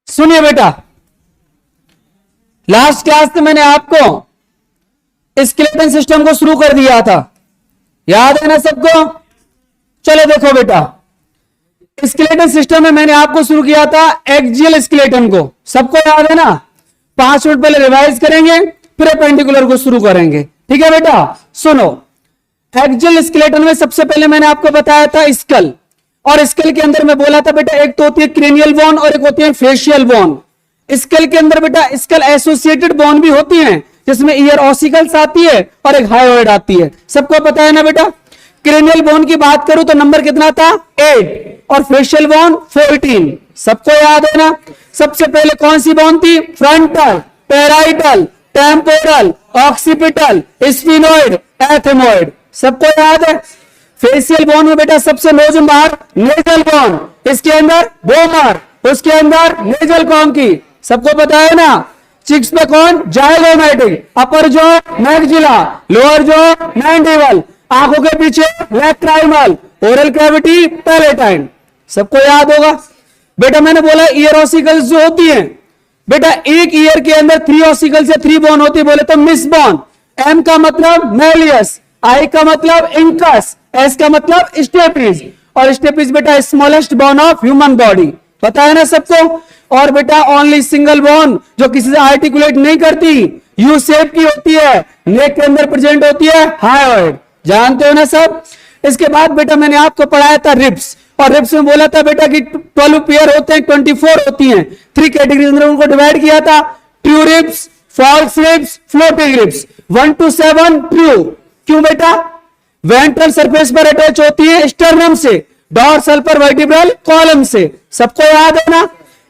सुनिए बेटा, last class में मैंने आपको स्केलेटन सिस्टम को शुरू कर दिया था, याद है ना सबको? चलो देखो बेटा, स्केलेटन सिस्टम में मैंने आपको शुरू किया था एक्सियल स्केलेटन को, सबको याद है ना? 5 मिनट पहले रिवाइज करेंगे, फिर पेंडिकुलर को शुरू करेंगे, ठीक है बेटा? सुनो, एक्सियल स्केलेटन में सबसे पहले मैंने आपको बताया था स्कल, और स्कल के अंदर मैं बोला था बेटा एक तो होती है क्रेनियल बोन और एक होती है फेशियल बोन। स्कल के अंदर बेटा स्कल एसोसिएटेड बोन भी होती हैं, जिसमें ईयर ऑसिकल्स आती है और एक हायोइड आती है, सबको पता है ना बेटा? क्रेनियल बोन की बात करूं तो नंबर कितना था? 8, और फेशियल बोन 14, सबको याद है ना? सबसे पहले कौन सी बोन थी? Frontal, parietal, temporal, occipital, sphenoid, ethmoid, सबको याद है? फेशियल बोन में बेटा सबसे नोजमार नेजल बोन, इसके अंदर बोमर, उसके अंदर नेजल कॉन्की, सबको पता है ना? चिक्स पे कौन? जाइगोमैटिक, अपर जो मैक्सिला, लोअर जो मैंडिबल, आंखों के पीछे लैक्राइमल, ओरल कैविटी पैलेटाइन, सबको याद होगा बेटा? मैंने बोला ईयर ऑसिकल्स जो होती हैं बेटा, एक ईयर के अंदर 3 ऑसिकल्स या 3 बोन होती है, बोले तो मिस बोन। एम का मतलब मैलियस, आई का मतलब इंकस, एस का मतलब स्टेपिस, और स्टेपिस बेटा smallest bone of human body, पता है ना सबको? और बेटा ओनली सिंगल बोन जो किसी से आर्टिकुलेट नहीं करती, यू शेप की होती है, नेक के अंदर प्रेजेंट होती है हायोइड, जानते हो ना सब? इसके बाद बेटा मैंने आपको पढ़ाया था रिब्स, और रिब्स में बोला था बेटा कि 12 पेयर होते हैं, 24 होती हैं, 3 कैटेगरीज में उनको डिवाइड किया था, true ribs, false ribs, floating ribs. 1 to 7 true, क्यों बेटा? वेंट्रल सरफेस पर अटैच होती है स्टर्नम से, डॉर्सल पर वर्टिब्रल कॉलम से, सबको याद है ना?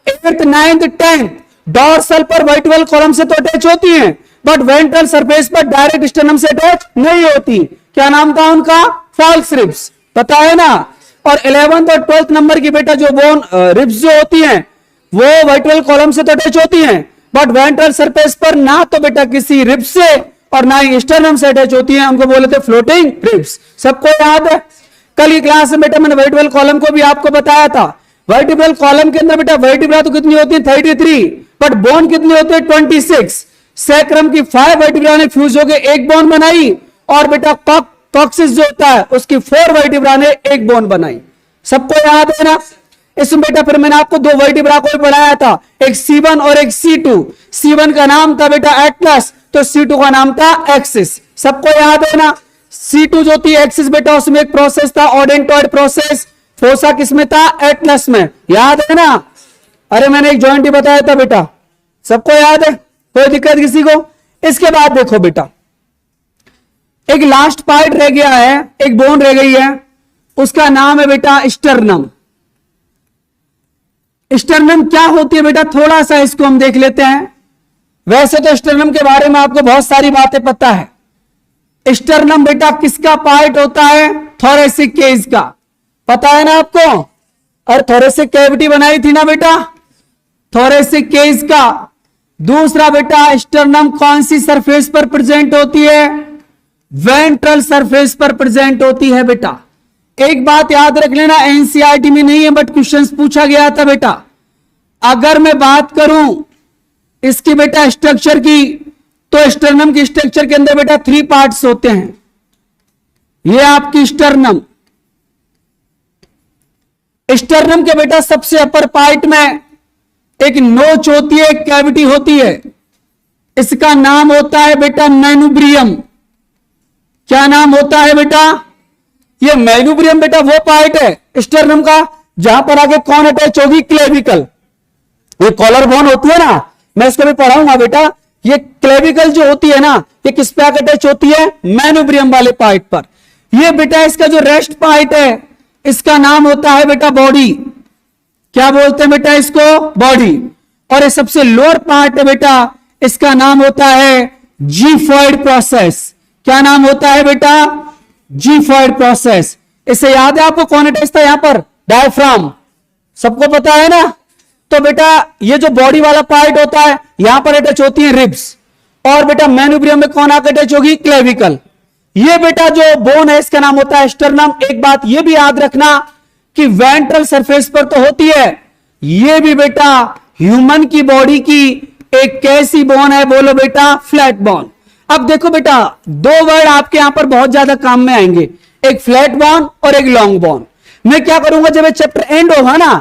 8th, 9th, 10th डॉर्सल पर वर्टिब्रल कॉलम से तो अटैच होती हैं, बट वेंट्रल सरफेस पर डायरेक्ट स्टर्नम से अटैच नहीं होती, क्या नाम था उनका? फॉल्स रिब्स, पता है ना? और 11th और 12th नंबर की बेटा जो बोन रिब्स जो होती हैं वो वर्टिब्रल कॉलम से तो अटैच होती हैं, बट वेंट्रल सरफेस पर ना तो बेटा किसी रिब्स से और ना ही स्टर्नम से अटैच होती हैं, उनको बोले थे फ्लोटिंग रिब्स, सबको याद है? कल की क्लास में बेटा मैंने वर्टिब्रल कॉलम को भी आपको बताया था, वर्टिब्रल कॉलम के अंदर बेटा वर्टिब्रा तो कितनी होती है? 33, बट बोन कितनी होती है? 26। सैक्रम की 5 वर्टिब्रा ने फ्यूज होकर एक बोन बनाई, और बेटा कॉक्सिस जो होता है उसकी 4 वर्टिब्रा ने एक बोन बनाई, सबको याद है ना? इसमें बेटा फिर मैंने आपको 2 वर्टिब्रा को भी पढ़ाया था, एक C1 और एक C2। C1 का नाम था बेटा एटलस, तो C2 का नाम था एक्सिस, सबको याद है ना? C2 जो थी एक्सिस बेटा, उसमें एक प्रोसेस था ओडेंटॉइड प्रोसेस, फोसा किसमें था? एटलस में, याद है ना? अरे मैंने एक जॉइंट ही बताया था बेटा, सबको याद है? कोई दिक्कत किसी को? इसके बाद देखो बेटा, एक लास्ट पार्ट रह गया है, एक बोन रह गई है, उसका नाम है बेटा स्टर्नम। स्टर्नम क्या होती है बेटा? थोड़ा सा इसको हम देख लेते हैं। वैसे तो स्टर्नम के बारे में आपको बहुत सारी बातें पता है। स्टर्नम बेटा किसका पार्ट होता है? थोरेसिक केज का, पता है ना आपको? और थोरेसिक कैविटी बनाई थी ना बेटा, थोरेसिक केज का। दूसरा बेटा स्टर्नम कौन सी सरफेस पर प्रेजेंट होती है? वेंट्रल सरफेस पर प्रेजेंट होती है बेटा। एक बात याद रख लेना, एनसीईआरटी में नहीं है बट क्वेश्चंस पूछा गया था बेटा। अगर मैं बात करूं इसकी बेटा स्ट्रक्चर की, तो स्टर्नम की स्ट्रक्चर के अंदर बेटा 3 पार्ट्स होते हैं। ये आपकी स्टर्नम, स्टर्नम के बेटा सबसे अपर पार्ट में एक नोच होती है, एक कैविटी होती है, इसका नाम होता है बेटा मेनुब्रियम। क्या नाम होता है बेटा? ये मेनुब्रियम बेटा वो पार्ट है स्टर्नम का जहां पर आगे कौन अटैच होगी? क्लेविकल। ये कॉलर बोन होती है ना, मैं इसको भी पढ़ाऊंगा बेटा। ये क्लेविकल जो होती है ना, ये किस पे आगे अटैच होती है? मेनुब्रियम वाले पार्ट पर। ये बेटा इसका जो रेस्ट पार्ट है इसका नाम होता है बेटा बॉडी। क्या बोलते हैं बेटा इसको? बॉडी। और ये सबसे लोअर पार्ट है बेटा, इसका नाम होता है जीफॉइड प्रोसेस। क्या नाम होता है बेटा? Xiphoid process. इससे याद है आपको कौन अटैच था यहां पर? डायफ्राम, सबको पता है ना? तो बेटा ये जो बॉडी वाला पार्ट होता है यहां पर अटैच होती है रिब्स, और बेटा मेनुब्रियम में कौन आकर अटैच होगी? क्लेविकल। ये बेटा जो बोन है इसका नाम होता है स्टर्नम। एक बात ये भी याद रखना कि वेंट्रल सरफेस पर तो होती है, ये भी बेटा ह्यूमन की बॉडी की एक कैसी बोन है, बोलो बेटा फ्लैट बोन। अब देखो बेटा, दो वर्ड आपके यहां पर बहुत ज्यादा काम में आएंगे, एक फ्लैट बोन और एक लॉन्ग बोन। मैं क्या करूंगा, जब ये चैप्टर एंड होगा ना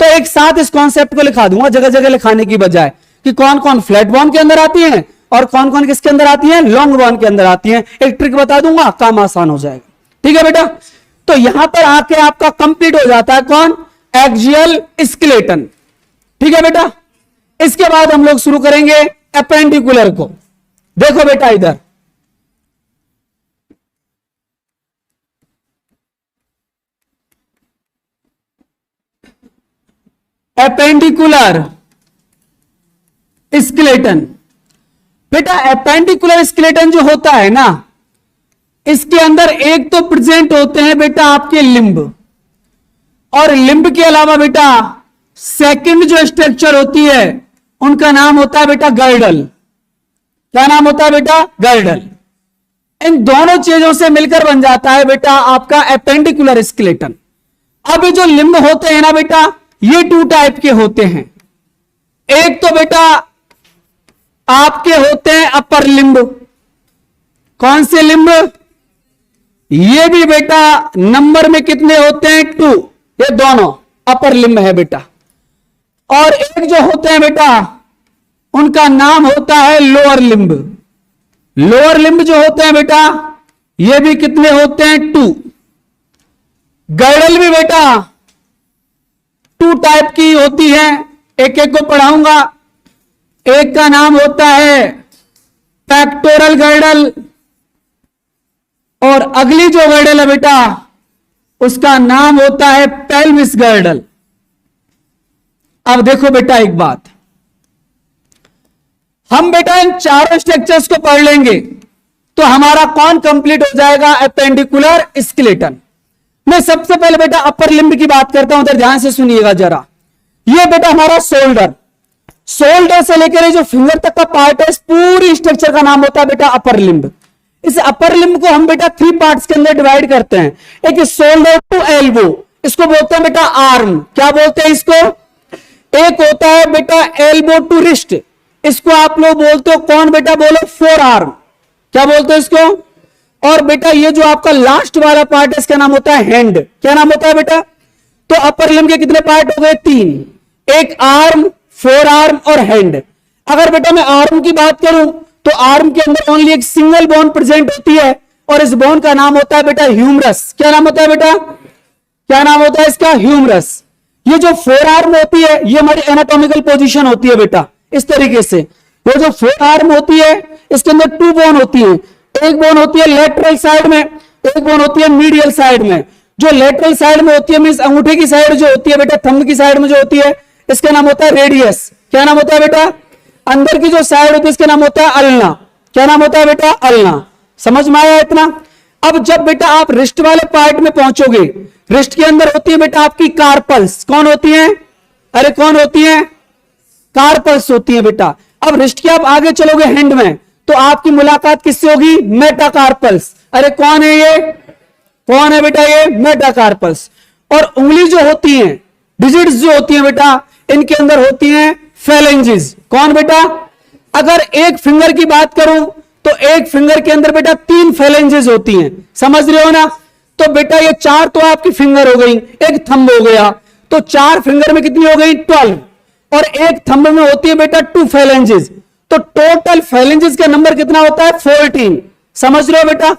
तो एक साथ इस कॉन्सेप्ट को लिखा दूंगा, जगह जगह लिखाने की बजाय, कि कौन कौन फ्लैट बोन के अंदर आती है और कौन कौन किसके अंदर आती है, लॉन्ग बोन के अंदर आती है। एक ट्रिक बता दूंगा, काम आसान हो जाएगा। ठीक है बेटा, तो यहां पर आके आपका कंप्लीट हो जाता है कौन, एक्सियल स्केलेटन। ठीक है बेटा, इसके बाद हम लोग शुरू करेंगे एपेंडिकुलर को। देखो बेटा इधर, एपेंडिकुलर स्केलेटन। बेटा एपेंडिकुलर स्केलेटन जो होता है ना, इसके अंदर एक तो प्रेजेंट होते हैं बेटा आपके लिंब, और लिंब के अलावा बेटा सेकंड जो स्ट्रक्चर होती है उनका नाम होता है बेटा गर्डल। क्या नाम होता है बेटा, गर्डल। इन दोनों चीजों से मिलकर बन जाता है बेटा आपका एपेंडिकुलर स्केलेटन। अब ये जो लिंब होते हैं ना बेटा, ये टू टाइप के होते हैं। एक तो बेटा आपके होते हैं अपर लिंब। कौन से लिंब, ये भी बेटा नंबर में कितने होते हैं, 2, ये दोनों अपर लिंब है बेटा। और एक जो होते हैं बेटा उनका नाम होता है लोअर लिंब। लोअर लिंब जो होते हैं बेटा, ये भी कितने होते हैं, 2। गर्डल भी बेटा 2 टाइप की होती है, एक एक को पढ़ाऊंगा। एक का नाम होता है पेक्टोरल गर्डल, और अगली जो गर्डल है बेटा उसका नाम होता है पेल्विस गर्डल। अब देखो बेटा एक बात, हम बेटा इन चारों स्ट्रक्चर्स को पढ़ लेंगे तो हमारा कौन कंप्लीट हो जाएगा, एपेंडिकुलर स्केलेटन। मैं सबसे पहले बेटा अपर लिंब की बात करता हूं, उधर ध्यान से सुनिएगा जरा। ये बेटा हमारा शोल्डर, शोल्डर से लेकर जो फिंगर तक का पार्ट है, इस पूरी स्ट्रक्चर का नाम होता है बेटा अपर लिंब। इस अपर लिंब को हम बेटा 3 पार्ट्स के अंदर डिवाइड करते हैं। एक शोल्डर टू एल्बो, इसको बोलते हैं बेटा आर्म। क्या बोलते हैं इसको, एक होता है बेटा एल्बो टू रिस्ट, इसको आप लोग बोलते हो कौन बेटा, बोलो फोर आर्म। क्या बोलते हो इसको। और बेटा ये जो आपका लास्ट वाला पार्ट है इसका नाम होता है हैंड। क्या नाम होता है बेटा। तो अपर लिंब के कितने पार्ट हो गए, 3, एक आर्म, फोर आर्म और हैंड। अगर बेटा मैं आर्म की बात करूं तो आर्म के अंदर ओनली एक सिंगल बोन प्रेजेंट होती है, और इस बोन का नाम होता है बेटा ह्यूमरस। क्या नाम होता है बेटा, क्या नाम होता है इसका, ह्यूमरस। ये जो फोर आर्म होती है ये हमारी एनाटॉमिकल पोजीशन होती है बेटा, इस तरीके से। ये जो फोर आर्म होती है इसके अंदर 2 बोन होती है, एक बोन होती है लेटरल साइड में, एक बोन होती है मीडियल साइड में। जो लेटरल साइड में होती है मींस अंगूठे की साइड जो होती है बेटा, थंब की साइड में जो होती है, इसका नाम होता है रेडियस। क्या नाम होता है बेटा। अंदर की जो साइड होती है इसका नाम होता है अल्ना। क्या नाम होता है बेटा, अल्ना। समझ में आया इतना। अब जब बेटा आप रिस्ट वाले पार्ट में पहुंचोगे, रिस्ट के अंदर होती है बेटा आपकी कार्पल्स। कौन होती है, अरे कौन होती है, कार्पल्स होती है बेटा। अब रिस्ट के आप आगे चलोगे हैंड में तो आपकी मुलाकात किससे होगी, मेटाकार्पल्स। अरे कौन है ये, कौन है बेटा ये, मेटाकार्पल्स। और उंगली जो होती है, डिजिट्स जो होती है बेटा, इनके अंदर होती हैं फेलेंजेस। कौन बेटा, अगर एक फिंगर की बात करूं तो एक फिंगर के अंदर बेटा 3 फेलेंजेस होती हैं। समझ रहे हो ना। तो बेटा ये 4 तो आपकी फिंगर हो गई, एक थंब हो गया, तो 4 फिंगर में कितनी हो गई, 12। और एक थंब में होती है बेटा 2 फेलेंजेस, तो टोटल फेलेंजेस का नंबर कितना होता है, 14। समझ रहे हो बेटा।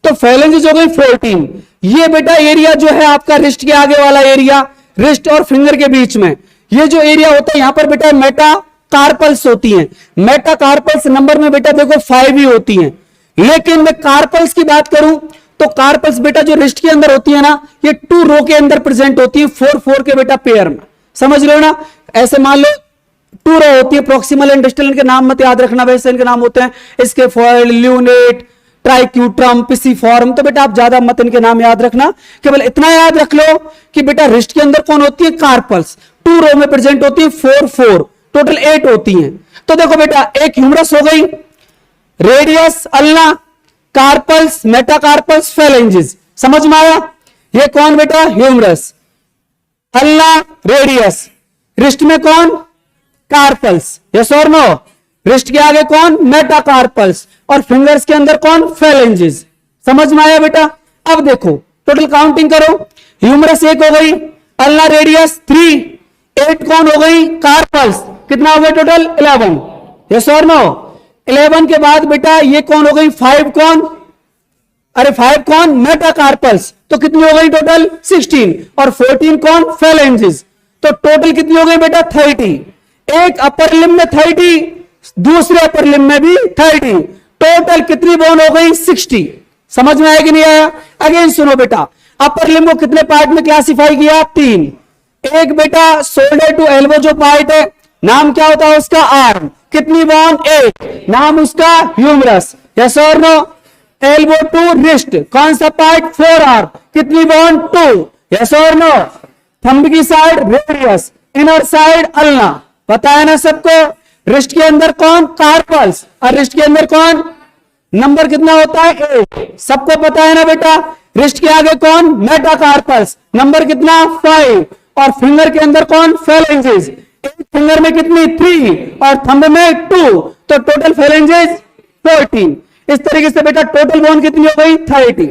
तो फेलेंजेस हो गई 14। ये बेटा एरिया जो है आपका रिस्ट के आगे वाला एरिया, रिस्ट और फिंगर के बीच में ये जो एरिया होता है, यहां पर बेटा मेटाकार्पल्स होती हैं। मेटाकार्पल्स नंबर में बेटा देखो 5 ही होती हैं। लेकिन मैं कार्पल्स की बात करूं तो कार्पल्स बेटा जो रिस्ट के अंदर होती है ना, ये 2 रो के अंदर प्रेजेंट होती है, 4 के बेटा पेयर में। समझ रहे हो ना। ऐसे मान लो 2 रो होती है, प्रोक्सिमल एंड डिस्टल, इनके नाम मत याद रखना, वैसे इनके नाम होते हैं स्केफोइड, ल्यूनेट, ट्राइक्यूट्रम, पिसिफॉर्म। तो बेटा आप ज्यादा मत इनके नाम याद रखना, केवल इतना याद रख लो कि बेटा रिस्ट के अंदर कौन होती है, कार्पल्स। 2 रो में प्रेजेंट होती है, 4 टोटल 8 होती हैं। तो देखो बेटा एक ह्यूमरस हो गई, radius, ulna, carpals, metacarpals, phalanges. समझ में आया। ये कौन बेटा, ह्यूमरस, अल्ना, रेडियस। रिस्ट में कौन, कार्पल्स, यस और नो। रिस्ट के आगे कौन, मेटाकार्पल्स, और फिंगर्स के अंदर कौन, फेलेंजेस। समझ में आया बेटा। अब देखो टोटल काउंटिंग करो, ह्यूमरस 1 हो गई, अल्ना रेडियस 3, 8 कौन हो गई, कार्पल्स, कितना हो गया टोटल 11, यस और नो। 11 के बाद बेटा ये कौन हो गई, 5 कौन, अरे 5 कौन, मेटाकार्पल्स, तो कितनी हो गई टोटल 16, और 14 कौन, फेलेंजेस, तो टोटल कितनी हो गई बेटा 30। एक अपर लिम्ब में 30, दूसरे अपर लिम्ब में भी 30, टोटल कितनी बोन हो गई 60। समझ में आया कि नहीं आया। अगेन सुनो बेटा, अपर लिम्ब को कितने पार्ट में क्लासिफाई किया, 3। एक बेटा शोल्डर टू एल्बो जो पार्ट है, नाम क्या होता है उसका, आर्म, कितनी बोन 8, नाम उसका ह्यूमरस, यस और नो। एल्बो टू रिस्ट कौन सा पार्ट, 4 आर्म, कितनी बोन 2, यस और नो। थंब की side radius, inner side ulna, पता है ना सबको। रिस्ट के अंदर कौन, कार्पल्स, और रिस्ट के अंदर कौन, नंबर कितना होता है 8, सबको पता है ना बेटा। रिस्ट के आगे कौन, मेटाकार्पल्स, नंबर कितना 5, और फिंगर के अंदर कौन, फेलेंजेस, एक फिंगर में कितनी 3 और थंब में 2, तो टोटल फेलेंजेस 14। इस तरीके से बेटा टोटल बोन कितनी हो गई 30।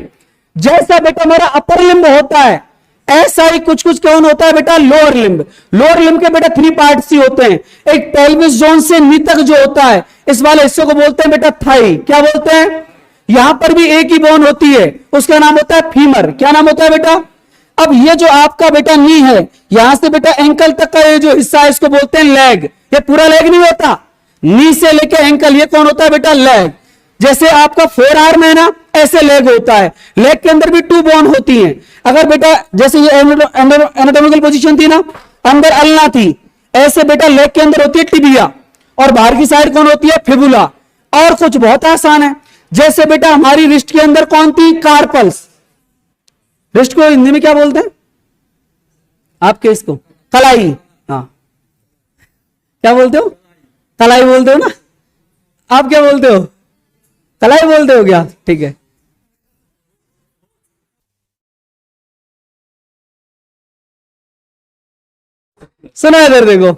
जैसा बेटा मेरा अपर लिम्ब होता है, ऐसा ही कुछ कुछ कौन होता है बेटा, लोअर लिम्ब। लोअर लिम्ब के बेटा 3 पार्ट्स ही होते हैं, एक पेल्विस जोन से नी तक जो होता है, इस वाले हिस्से को बोलते हैं बेटा थाई। क्या बोलते हैं, यहां पर भी एक ही बोन होती है, उसका नाम होता है फीमर। क्या नाम होता है बेटा। अब ये जो आपका बेटा नी है, यहां से बेटा एंकल तक का ये जो हिस्सा है इसको बोलते हैं लेग। ये पूरा लेग नहीं होता, नी से लेके एंकल, ये कौन होता है बेटा, लेग। जैसे आपका 4 आर्म है ना, ऐसे लेग होता है। लेग के अंदर भी 2 बोन होती हैं। अगर बेटा जैसे ये एनाटॉमिकल पोजीशन थी ना, अंदर अल्ना थी, ऐसे बेटा लेग के अंदर होती है टिबिया, और बाहर की साइड कौन होती है, फिबुला। और कुछ बहुत आसान है, जैसे बेटा हमारी रिस्ट के अंदर कौन थी, कार्पल्स। रिस्ट को हिंदी में क्या बोलते हैं आपके, इसको कलाई, हाँ क्या बोलते हो, कलाई बोलते हो ना, आप क्या बोलते हो, कलाई बोलते हो क्या, ठीक है। सुनो इधर देखो,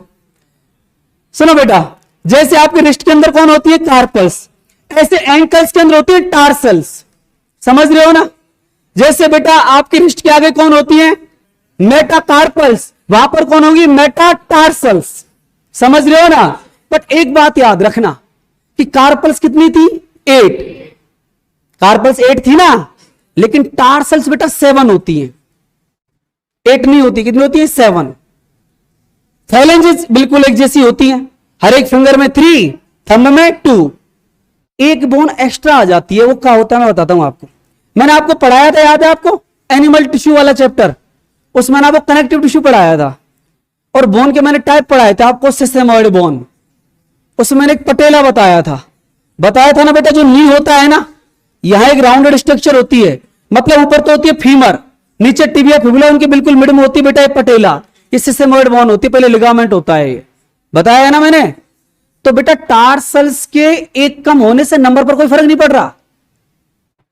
सुनो बेटा, जैसे आपके रिस्ट के अंदर कौन होती है, कार्पल्स, ऐसे एंकल्स के अंदर होती है टार्सल्स। समझ रहे हो ना। जैसे बेटा आपकी रिस्ट के आगे कौन होती है, मेटाकार्पल्स, वहां पर कौन होगी, मेटाटार्सल्स। समझ रहे हो ना। बट एक बात याद रखना कि कार्पल्स कितनी थी, 8, कार्पल्स 8 थी ना, लेकिन टार्सल्स बेटा 7 होती हैं, 8 नहीं होती, कितनी होती है, 7। फेलेंजेस बिल्कुल एक जैसी होती हैं, हर एक फिंगर में 3, थंब में 2, एक बोन एक्स्ट्रा आ जाती है, वो क्या होता है मैं बताता हूं आपको। मैंने आपको पढ़ाया था, याद है आपको, एनिमल टिश्यू वाला चैप्टर, उसमें मैंने आपको कनेक्टिव टिश्यू पढ़ाया था, और बोन के मैंने टाइप पढ़ाए थे आपको, सेसेमॉइड बोन, उसमें मैंने एक पटेला बताया था ना बेटा। जो नी होता है ना, यहां एक राउंडेड स्ट्रक्चर होती है, मतलब ऊपर तो होती है फीमर, नीचे टिबिया फिबुला उनकी बिल्कुल मिड में होती है बेटा ये पटेला, ये सेसेमॉइड बोन होती है, पहले लिगामेंट होता है, ये बताया है ना मैंने। तो बेटा टार्सल्स के एक कम होने से नंबर पर कोई फर्क नहीं पड़ रहा।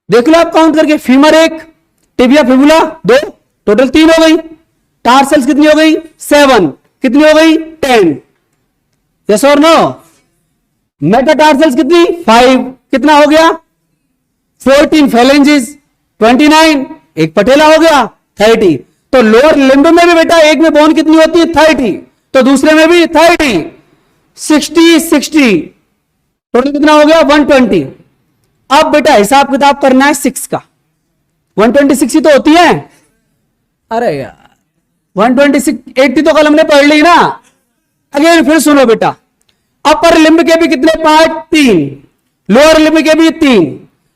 देख लो आप काउंट करके, फीमर 1, टिबिया फिबुला 2, टोटल 3 हो गई। टार्सल्स कितनी हो गई, 7, कितनी हो गई 10, यस और नो। मेटाटार्सल्स कितनी 5, कितना हो गया 14 फेलेंजेस, 29, एक पटेला हो गया 30। तो लोअर लिम्ब में भी बेटा एक में बोन कितनी होती है 30, तो दूसरे में भी 30, 60, टोटल कितना हो गया 120। अब बेटा हिसाब किताब करना है 6 का, 126 ही तो होती है। अरे यार 126, 80 तो कल हमने पढ़ ली ना। अगेन फिर सुनो बेटा, अपर लिम्ब के भी कितने पार्ट, 3, लोअर लिम्ब के भी 3।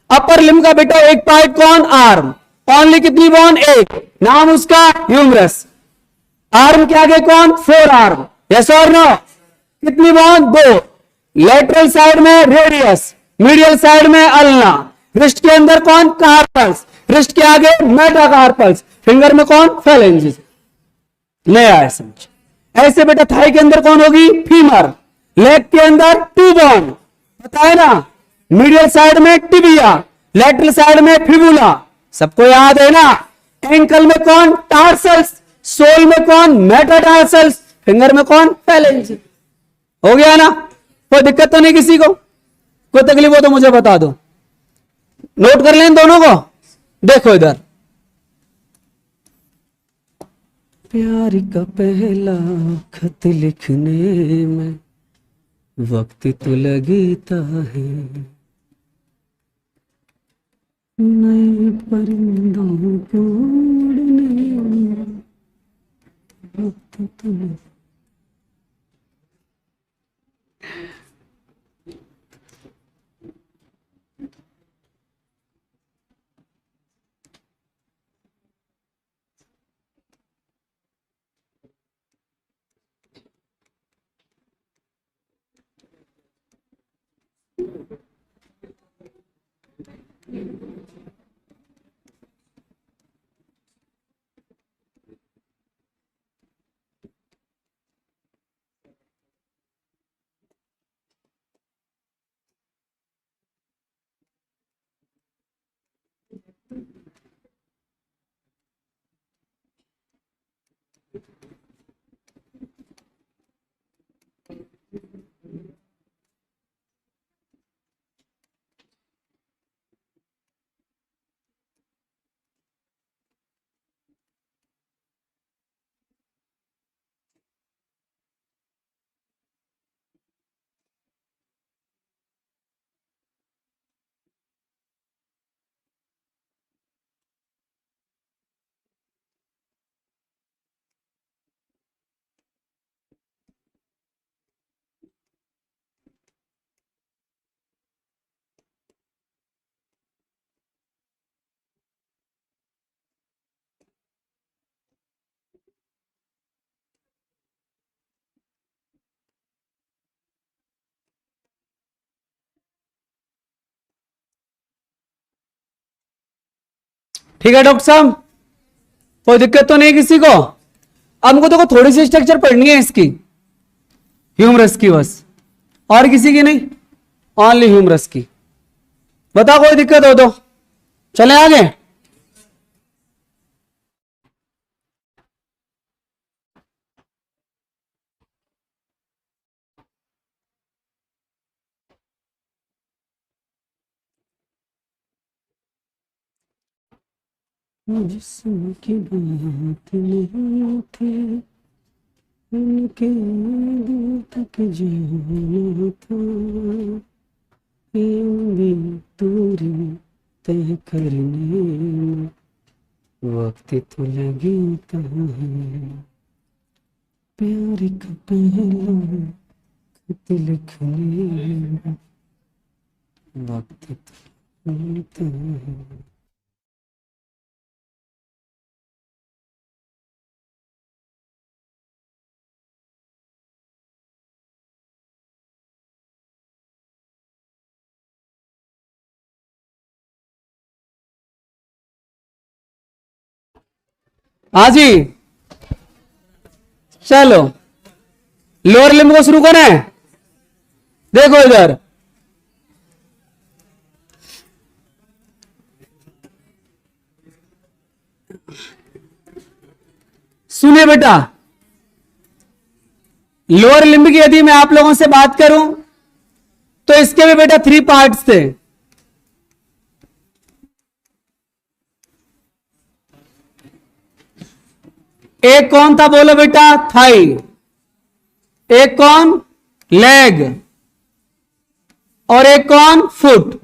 अपर लिम्ब का बेटा एक पार्ट कौन, आर्म, ओनली कितनी बोन, 1, नाम उसका ह्यूमरस। आर्म के आगे कौन, 4 आर्म, यस और नो, कितनी बोन, 2, लेटरल साइड में रेडियस, मीडियल साइड में अल्ना, रिस्ट के अंदर कौन, कार्पल्स, रिस्ट के आगे मेटाकार्पल्स, फिंगर में कौन, फेलेंजेस। नया है समझ। ऐसे बेटा थाई के अंदर कौन होगी, फीमर, लेग के अंदर 2 बोन, पता है ना, मीडियल साइड में टिबिया, लेटरल साइड में फिबुला, सबको याद है ना। एंकल में कौन, टार्सल्स, सोल में कौन, मेटाटार्सल्स, फिंगर में कौन, फेलेंजेस। हो गया ना? कोई दिक्कत तो नहीं किसी को? कोई तकलीफ हो तो मुझे बता दो। नोट कर लें दोनों को। देखो इधर, प्यार का पहला खत लिखने में वक्त तो लगता है, नए परिंदों को उड़ने में वक्त तो लगता। ठीक है डॉक्टर साहब, कोई दिक्कत तो नहीं किसी को? अब हमको तो थोड़ी सी स्ट्रक्चर पढ़नी है इसकी, ह्यूमरस की बस, और किसी की नहीं, ओनली ह्यूमरस की। बताओ कोई दिक्कत हो तो चले आगे। जिसकी बात नहीं थी उनके दिल तक जाना था, भी दूरी तय करने में वक्त तो लगता है, प्यार का पहला खत लिखने में वक्त तो लगता है। हाँ जी, चलो लोअर लिम्ब को शुरू करें। देखो इधर, सुनिए बेटा, लोअर लिम्ब की यदि मैं आप लोगों से बात करूं तो इसके भी बेटा 3 पार्ट्स थे। एक कौन था बोलो बेटा? थाई। एक कौन? लेग। और एक कौन? फुट।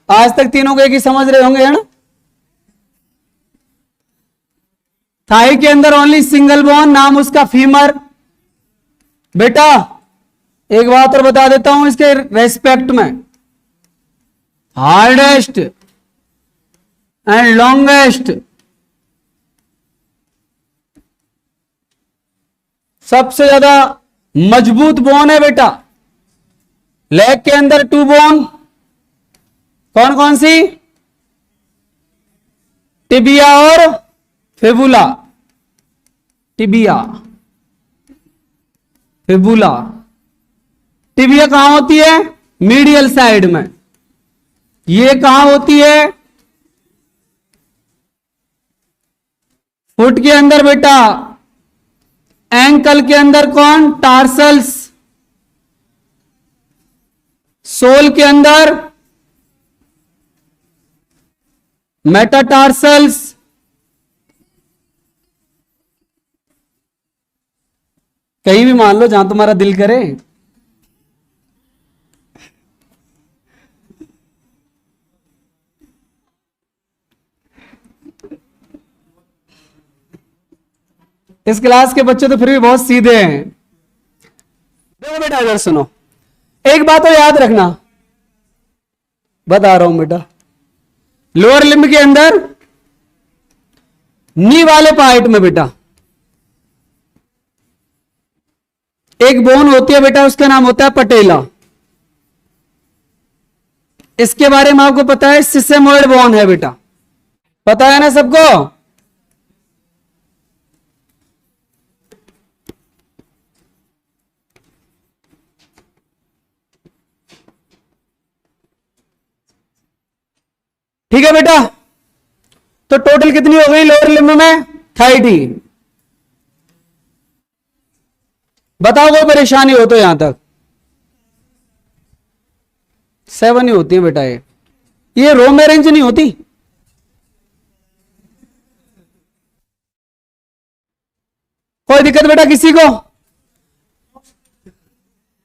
आज तक तीनों को एक ही समझ रहे होंगे, है ना? थाई के अंदर ओनली सिंगल बोन, नाम उसका फीमर। बेटा एक बात और बता देता हूं इसके रेस्पेक्ट में, हार्डेस्ट एंड लॉन्गेस्ट, सबसे ज्यादा मजबूत बोन है बेटा लेग के अंदर 2 बोन। कौन कौन सी? टिबिया और फिबुला। Tibia, fibula. टिबिया कहां होती है? मीडियल साइड में। ये कहां होती है? फुट के अंदर बेटा एंकल के अंदर कौन? टार्सल्स। सोल के अंदर मेटाटार्सल्स। कहीं भी मान लो जहां तुम्हारा दिल करे। इस क्लास के बच्चे तो फिर भी बहुत सीधे हैं। देखो बेटा इधर सुनो, एक बात तो याद रखना, बता रहा हूं बेटा। लोअर लिम्ब के अंदर नी वाले पार्ट में बेटा एक बोन होती है बेटा, उसका नाम होता है पटेला। इसके बारे में आपको पता है, सिसेमोइड बोन है बेटा, पता है ना सबको? ठीक है बेटा, तो टोटल कितनी हो गई लोअर लिम्ब में? 30। बताओ कोई परेशानी हो तो यहां तक? 7 ही होती है बेटा। ये रो में रेंज नहीं होती। कोई दिक्कत बेटा किसी को?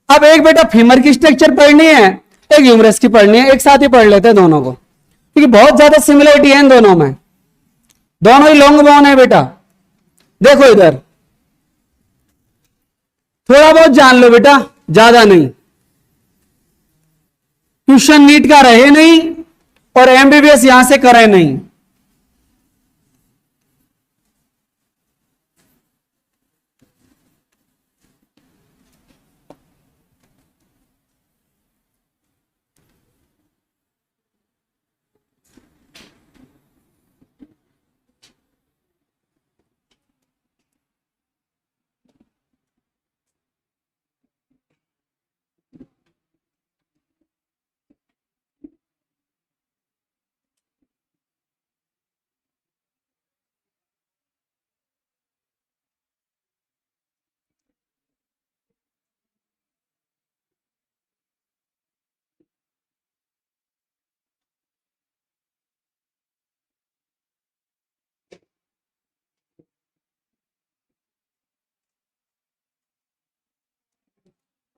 अब एक बेटा फीमर की स्ट्रक्चर पढ़नी है, एक ह्यूमरस की पढ़नी है, एक साथ ही पढ़ लेते हैं दोनों को, क्योंकि बहुत ज्यादा सिमिलरिटी है इन दोनों में। दोनों ही लॉन्ग बोन है बेटा। देखो इधर थोड़ा बहुत जान लो बेटा, ज्यादा नहीं। ट्यूशन नीट का रहे नहीं और एमबीबीएस यहां से करे नहीं।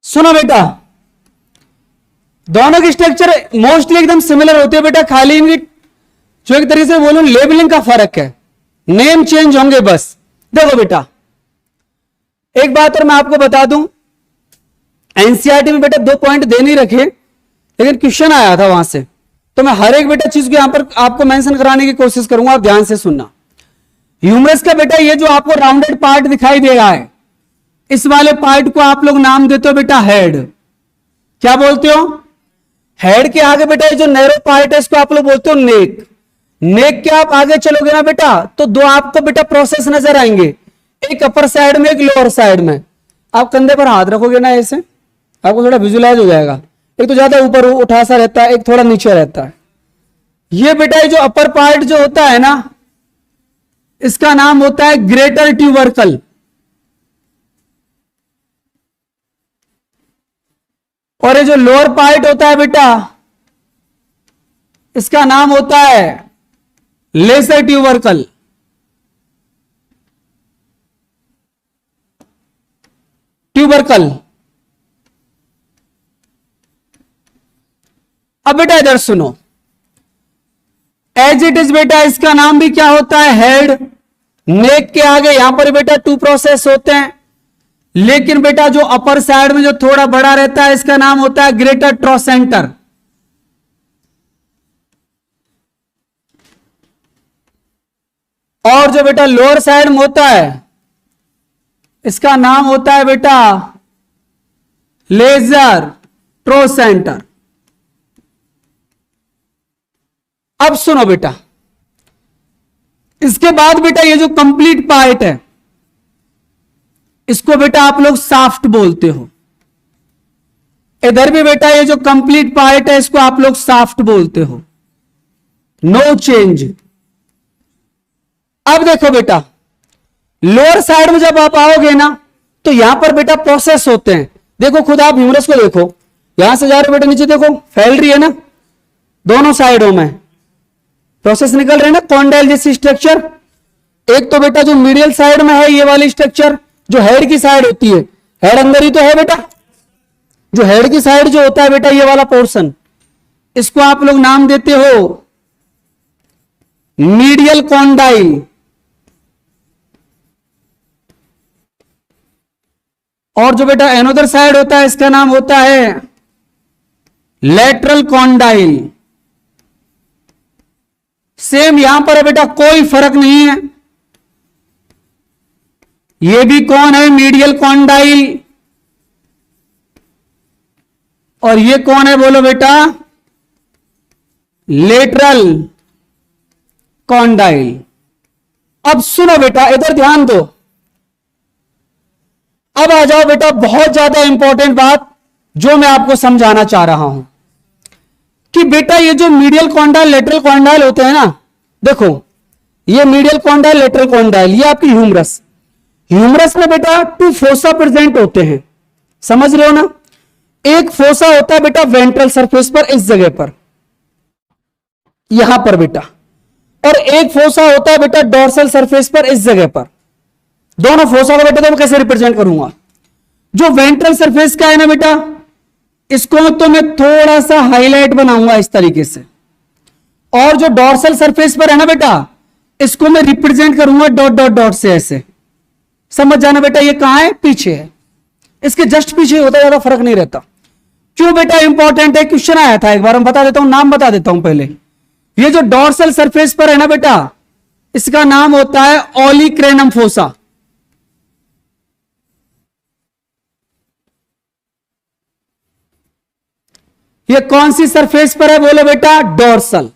सुनो बेटा, दोनों की स्ट्रक्चर मोस्टली एकदम सिमिलर होती है बेटा, खाली इनकी जो एक तरीके से बोलूं लेबलिंग का फर्क है, नेम चेंज होंगे बस। देखो बेटा एक बात और मैं आपको बता दूं, एनसीईआरटी में बेटा 2 पॉइंट दे नहीं रखे, लेकिन क्वेश्चन आया था वहां से, तो मैं हर एक बेटा चीज को यहां पर आपको मेंशन कराने की कोशिश करूंगा, आप ध्यान से सुनना। ह्यूमरस का बेटा ये जो आपको राउंडेड पार्ट दिखाई दे रहा है, इस वाले पार्ट को आप लोग नाम देते हो बेटा हेड। क्या बोलते हो? हेड के आगे बेटा ये जो नैरो पार्ट है इसको आप लोग बोलते हो नेक। नेक के आप आगे चलोगे ना बेटा तो 2 आपको बेटा प्रोसेस नजर आएंगे, एक अपर साइड में एक लोअर साइड में। आप कंधे पर हाथ रखोगे ना ऐसे, आपको थोड़ा विजुलाइज हो जाएगा। एक तो ज्यादा ऊपर उठा सा रहता है, एक थोड़ा नीचे रहता है। ये बेटा ये जो अपर पार्ट जो होता है ना, इसका नाम होता है ग्रेटर ट्यूबरकल। और ये जो लोअर पार्ट होता है बेटा, इसका नाम होता है लेसर ट्यूबरकल। ट्यूबरकल। अब बेटा इधर सुनो, एज इट इज बेटा इसका नाम भी क्या होता है? हेड। नेक के आगे यहां पर बेटा 2 प्रोसेस होते हैं, लेकिन बेटा जो अपर साइड में जो थोड़ा बड़ा रहता है इसका नाम होता है ग्रेटर ट्रोसेंटर। और जो बेटा लोअर साइड में होता है इसका नाम होता है बेटा लेजर ट्रोसेंटर। अब सुनो बेटा, इसके बाद बेटा ये जो कंप्लीट पार्ट है इसको बेटा आप लोग शाफ्ट बोलते हो। इधर भी बेटा ये जो कंप्लीट पार्ट है इसको आप लोग शाफ्ट बोलते हो। No change. अब देखो बेटा, लोअर साइड में जब आप आओगे ना तो यहां पर बेटा प्रोसेस होते हैं। देखो खुद आप ह्यूमरस को देखो, यहां से जा रहे हो बेटा नीचे, देखो फैल रही है ना दोनों साइडों में, प्रोसेस निकल रहे हैं ना कॉन्डाइल जैसी स्ट्रक्चर। एक तो बेटा जो मीडियल साइड में है ये वाली स्ट्रक्चर जो हेड की साइड होती है, हेड अंदर ही तो है बेटा, जो हेड की साइड जो होता है बेटा ये वाला पोर्शन, इसको आप लोग नाम देते हो मीडियल कॉन्डाइल। और जो बेटा एनोदर साइड होता है इसका नाम होता है लेटरल कॉन्डाइल। सेम यहां पर है बेटा, कोई फर्क नहीं है। ये भी कौन है, मीडियल कॉन्डाइल, और ये कौन है बोलो बेटा, लेटरल कॉन्डाइल। अब सुनो बेटा, इधर ध्यान दो। अब आ जाओ बेटा बहुत ज्यादा इंपॉर्टेंट बात जो मैं आपको समझाना चाह रहा हूं कि बेटा ये जो मीडियल कॉन्डाइल लेटरल कॉन्डाइल होते हैं ना, देखो ये मीडियल कॉन्डाइल लेटरल कॉन्डाइल, ये आपकी ह्यूमरस। ह्यूमरस में बेटा 2 फोसा प्रेजेंट होते हैं, समझ रहे हो ना। एक फोसा होता है बेटा वेंट्रल सरफेस पर, इस जगह पर, यहां पर बेटा, और एक फोसा होता है बेटा डोर्सल सरफेस पर, इस जगह पर। दोनों फोसा को बेटा तो मैं कैसे रिप्रेजेंट करूंगा, जो वेंट्रल सरफेस का है ना बेटा, इसको तो मैं थोड़ा सा हाईलाइट बनाऊंगा इस तरीके से, और जो डोर्सल सरफेस पर है ना बेटा, इसको मैं रिप्रेजेंट करूंगा डॉट डॉट डॉट से, ऐसे समझ जाना बेटा। ये कहां है, पीछे है, इसके जस्ट पीछे होता है, ज्यादा फर्क नहीं रहता। क्यों बेटा इंपॉर्टेंट है, क्वेश्चन आया था एक बार, हम बता देता हूं, नाम बता देता हूं पहले। ये जो डोर्सल सरफेस पर है ना बेटा, इसका नाम होता है ओलिक्रैनम फोसा। ये कौन सी सरफेस पर है बोलो बेटा, डोर्सल।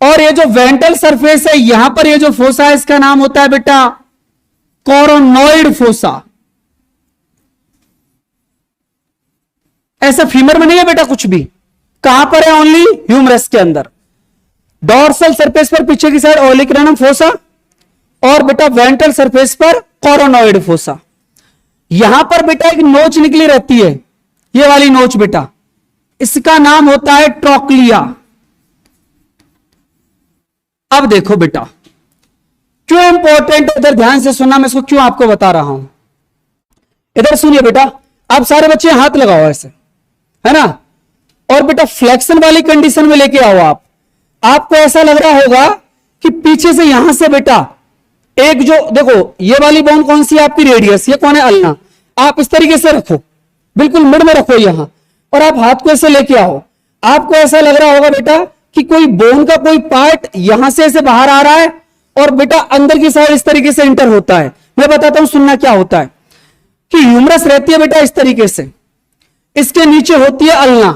और ये जो वेंट्रल सरफेस है यहां पर ये जो फोसा है इसका नाम होता है बेटा कोरोनॉइड फोसा। ऐसा फीमर में नहीं है बेटा कुछ भी, कहां पर है, ओनली ह्यूमरस के अंदर। डोर्सल सरफेस पर पीछे की साइड ओलिक्रैनम फोसा, और बेटा वेंट्रल सरफेस पर कोरोनॉइड फोसा। यहां पर बेटा एक नोच निकली रहती है, ये वाली नोच बेटा, इसका नाम होता है ट्रोक्लिया। अब देखो बेटा क्यों इंपॉर्टेंट, इधर ध्यान से सुनना, मैं इसको क्यों आपको बता रहा हूं। इधर सुनिए बेटा, आप सारे बच्चे हाथ लगाओ ऐसे, है ना, और बेटा फ्लेक्शन वाली कंडीशन में लेके आओ आप। आपको ऐसा लग रहा होगा कि पीछे से यहां से बेटा एक जो देखो ये वाली बोन कौन सी है आपकी, रेडियस, ये कौन है, अल्ना। आप इस तरीके से रखो, बिल्कुल मिड में रखो यहां, और आप हाथ को ऐसे लेके आओ। आपको ऐसा लग रहा होगा बेटा कि कोई बोन का कोई पार्ट यहां से ऐसे बाहर आ रहा है, और बेटा अंदर की साइड इस तरीके से एंटर होता है। मैं बताता हूं, सुनना क्या होता है कि ह्यूमरस रहती है बेटा इस तरीके से, इसके नीचे होती है अल्ना।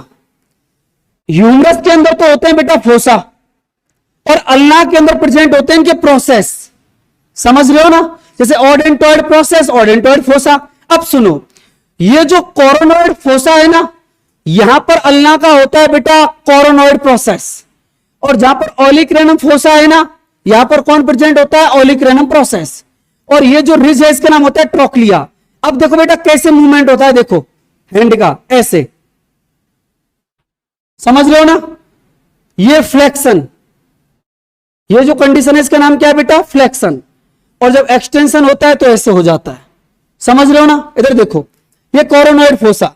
ह्यूमरस के अंदर तो होते हैं बेटा फोसा, और अल्ना के अंदर प्रेजेंट होते हैं इनके प्रोसेस, समझ रहे हो ना, जैसे ऑडेंटॉइड प्रोसेस, ऑडेंटॉइड फोसा। अब सुनो, ये जो कोरोनॉइड फोसा है ना, यहां पर अल्ना का होता है बेटा कोरोनॉइड प्रोसेस, और जहां पर ओलिक्रैनम फोसा है ना, यहां पर कौन प्रेजेंट होता है, ओलिक्रैनम प्रोसेस, और ये जो रिज है इसका नाम होता है ट्रोक्लिया। अब देखो बेटा कैसे मूवमेंट होता है, देखो हैंड का ऐसे, समझ रहे हो ना, ये फ्लेक्शन, ये जो कंडीशन है इसका नाम क्या है बेटा, फ्लेक्शन। और जब एक्सटेंशन होता है तो ऐसे हो जाता है, समझ रहे हो ना। इधर देखो ये कोरोनॉइड फोसा,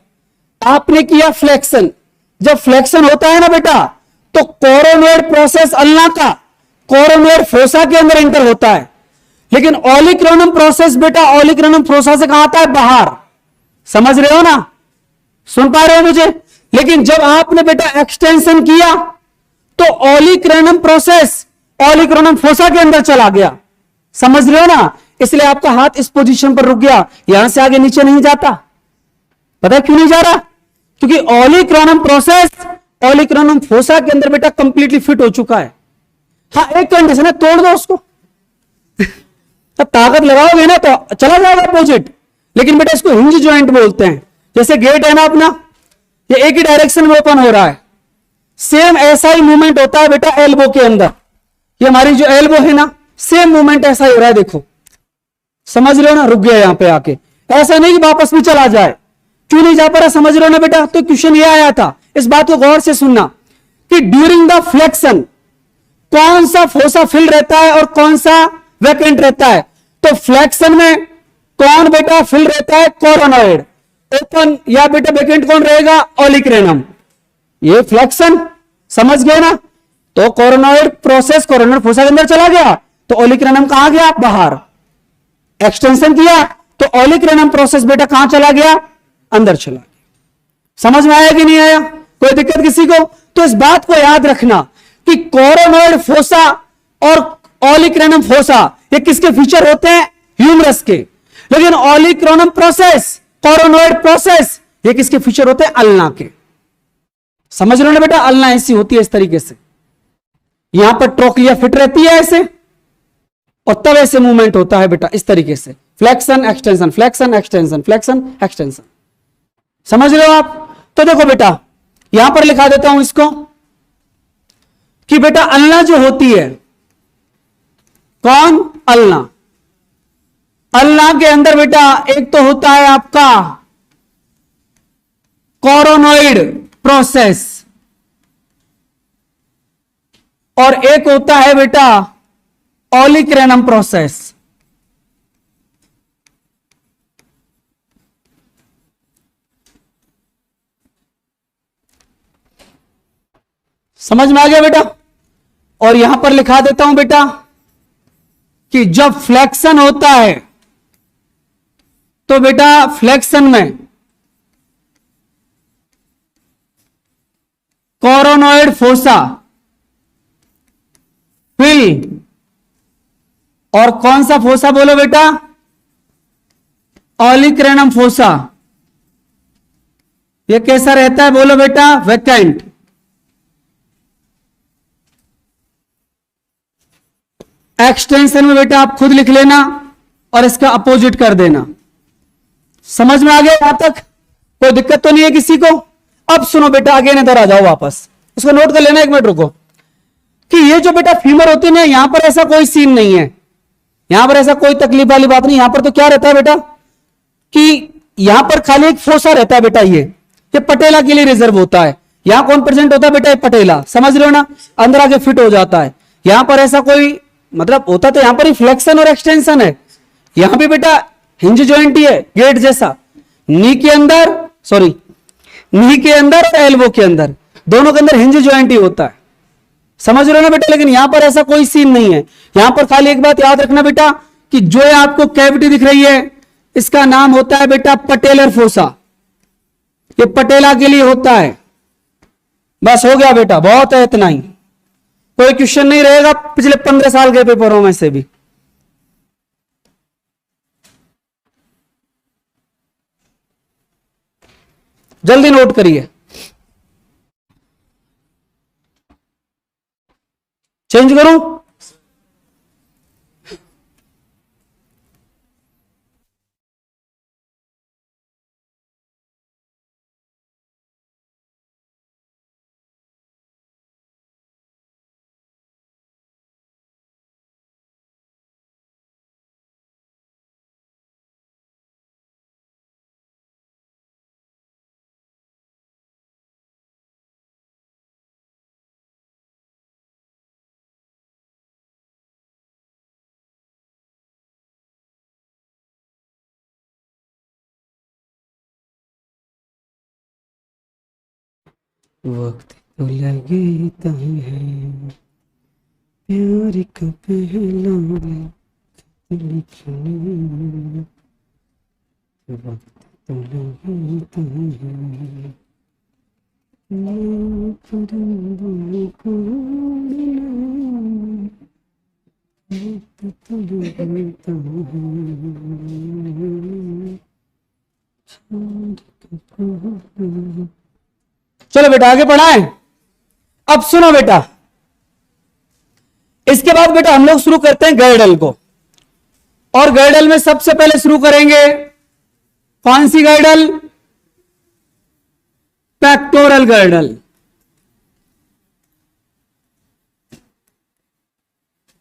आपने किया फ्लेक्शन, जब फ्लेक्शन होता है ना बेटा तो कोरोनॉइड प्रोसेस अल्ना का कोरोनॉइड फोसा के अंदर एंटर होता है, लेकिन ओलिक्रैनम प्रोसेस बेटा ओलिक्रैनम फोसा से कहां आता है, बाहर, समझ रहे हो ना, सुन पा रहे हो मुझे। लेकिन जब आपने बेटा एक्सटेंशन किया तो ओलिक्रैनम प्रोसेस ओलिक्रैनम फोसा के अंदर चला गया, समझ रहे हो ना, इसलिए आपका हाथ इस पोजीशन पर रुक गया, यहां से आगे नीचे नहीं जाता। पता है क्यों नहीं जा रहा, क्योंकि ओलिक्रैनम प्रोसेस ओलिक्रैनम फोसा के अंदर बेटा कंप्लीटली फिट हो चुका है। हाँ एक कंडीशन है, तोड़ दो उसको तब ताकत लगाओगे ना तो चला जाएगा अपोजिट, लेकिन बेटा इसको हिंज जॉइंट बोलते हैं। जैसे गेट है ना अपना, ये एक ही डायरेक्शन में ओपन हो रहा है, सेम ऐसा ही मूवमेंट होता है बेटा एल्बो के अंदर। ये हमारी जो एल्बो है ना, सेम मूवमेंट ऐसा ही हो रहा है, देखो समझ रहे हो ना, रुक गया यहां पे आके, ऐसा नहीं कि वापस भी चला जाए। क्यों नहीं जा पा रहा, समझ रहे हो ना बेटा। तो क्वेश्चन ये आया था, इस बात को गौर से सुनना, कि ड्यूरिंग द फ्लेक्शन कौन सा फोसा फिल रहता है और कौन सा वैकेंट रहता है। तो फ्लेक्शन में कौन बेटा फिल रहता है, कोरोनॉइड ओपन, या बेटा वैकेंट कौन रहेगा, ओलिक्रैनम। ये फ्लेक्शन समझ गए ना। तो कोरोनॉइड प्रोसेस कोरोनॉइड फोसा के अंदर चला गया, तो ओलिक्रैनम कहां गया, बाहर। एक्सटेंशन किया तो ओलिक्रैनम प्रोसेस बेटा कहां चला गया, अंदर चला गया। समझ में आया कि नहीं आया, कोई दिक्कत किसी को। तो इस बात को याद रखना कि कोरोनॉइड फोसा और ओलिक्रैनम फोसा ये किसके फीचर होते हैं, ह्यूमरस के। लेकिन ओलिक्रैनम प्रोसेस, कोरोनॉइड प्रोसेस, ये किसके फीचर होते हैं, अल्ना के। समझ रहे हो ना बेटा, अल्ना ऐसी होती है इस तरीके से, यहां पर ट्रोक्लिया फिट रहती है ऐसे, और तब ऐसे मूवमेंट होता है बेटा इस तरीके से, flexion extension flexion extension flexion extension. समझ रहे हो आप। तो देखो बेटा यहां पर लिखा देता हूं इसको, कि बेटा अल्ना जो होती है, कौन, अल्ना। अल्ना के अंदर बेटा एक तो होता है आपका कोरोनॉइड प्रोसेस, और एक होता है बेटा ओलिक्रैनम प्रोसेस। समझ में आ गया बेटा। और यहां पर लिखा देता हूं बेटा कि जब फ्लेक्शन होता है तो बेटा फ्लेक्शन में कोरोनॉइड फोसा फिल, और कौन सा फोसा बोलो बेटा, ओलिक्रैनम फोसा। ये कैसा रहता है बोलो बेटा, वैकेंट। एक्सटेंशन में बेटा आप खुद लिख लेना और इसका अपोजिट कर देना। समझ में आ गया यहां तक, कोई दिक्कत तो नहीं है किसी को। अब सुनो बेटा, आगे इधर आ जाओ वापस, इसको नोट कर लेना, एक मिनट रुको, कि ये जो बेटा फीमर होती है ना, यहां पर ऐसा कोई सीन नहीं है, यहां पर ऐसा कोई तकलीफ वाली बात नहीं। यहां पर तो क्या रहता है बेटा, कि यहां पर खाली एक फोसा रहता है बेटा, ये पटेला के लिए रिजर्व होता है। यहां कौन प्रेजेंट होता है बेटा, ये पटेला। समझ रहे हो ना, अंदर आके फिट हो जाता है। यहां पर ऐसा कोई मतलब होता तो यहां पर ही फ्लेक्शन और एक्सटेंशन है। यहां भी बेटा हिंज जॉइंट ही है, गेट जैसा, नी के अंदर, सॉरी नी के अंदर और एल्बो के अंदर, दोनों के अंदर हिंज जॉइंट ही होता है। समझ रहे हो ना बेटा। लेकिन यहां पर ऐसा कोई सीन नहीं है। यहां पर खाली एक बात याद रखना बेटा, कि जो आपको कैविटी दिख रही है, इसका नाम होता है बेटा पटेलर फोसा। ये पटेला के लिए होता है। बस हो गया बेटा, बहुत है इतना ही। कोई क्वेश्चन नहीं रहेगा पिछले 15 साल के पेपरों में से भी। जल्दी नोट करिए। चेंज करूं, वक्त तो लगता है प्यार का पहला लिखने, वक्त तो लगता है परिंदों को उड़ना, वक्त तो लगता है चांद का पहला। चलो बेटा आगे बढ़ाएं। अब सुनो बेटा, इसके बाद बेटा हम लोग शुरू करते हैं गर्डल को। और गर्डल में सबसे पहले शुरू करेंगे कौन सी गर्डल, पेक्टोरल गर्डल।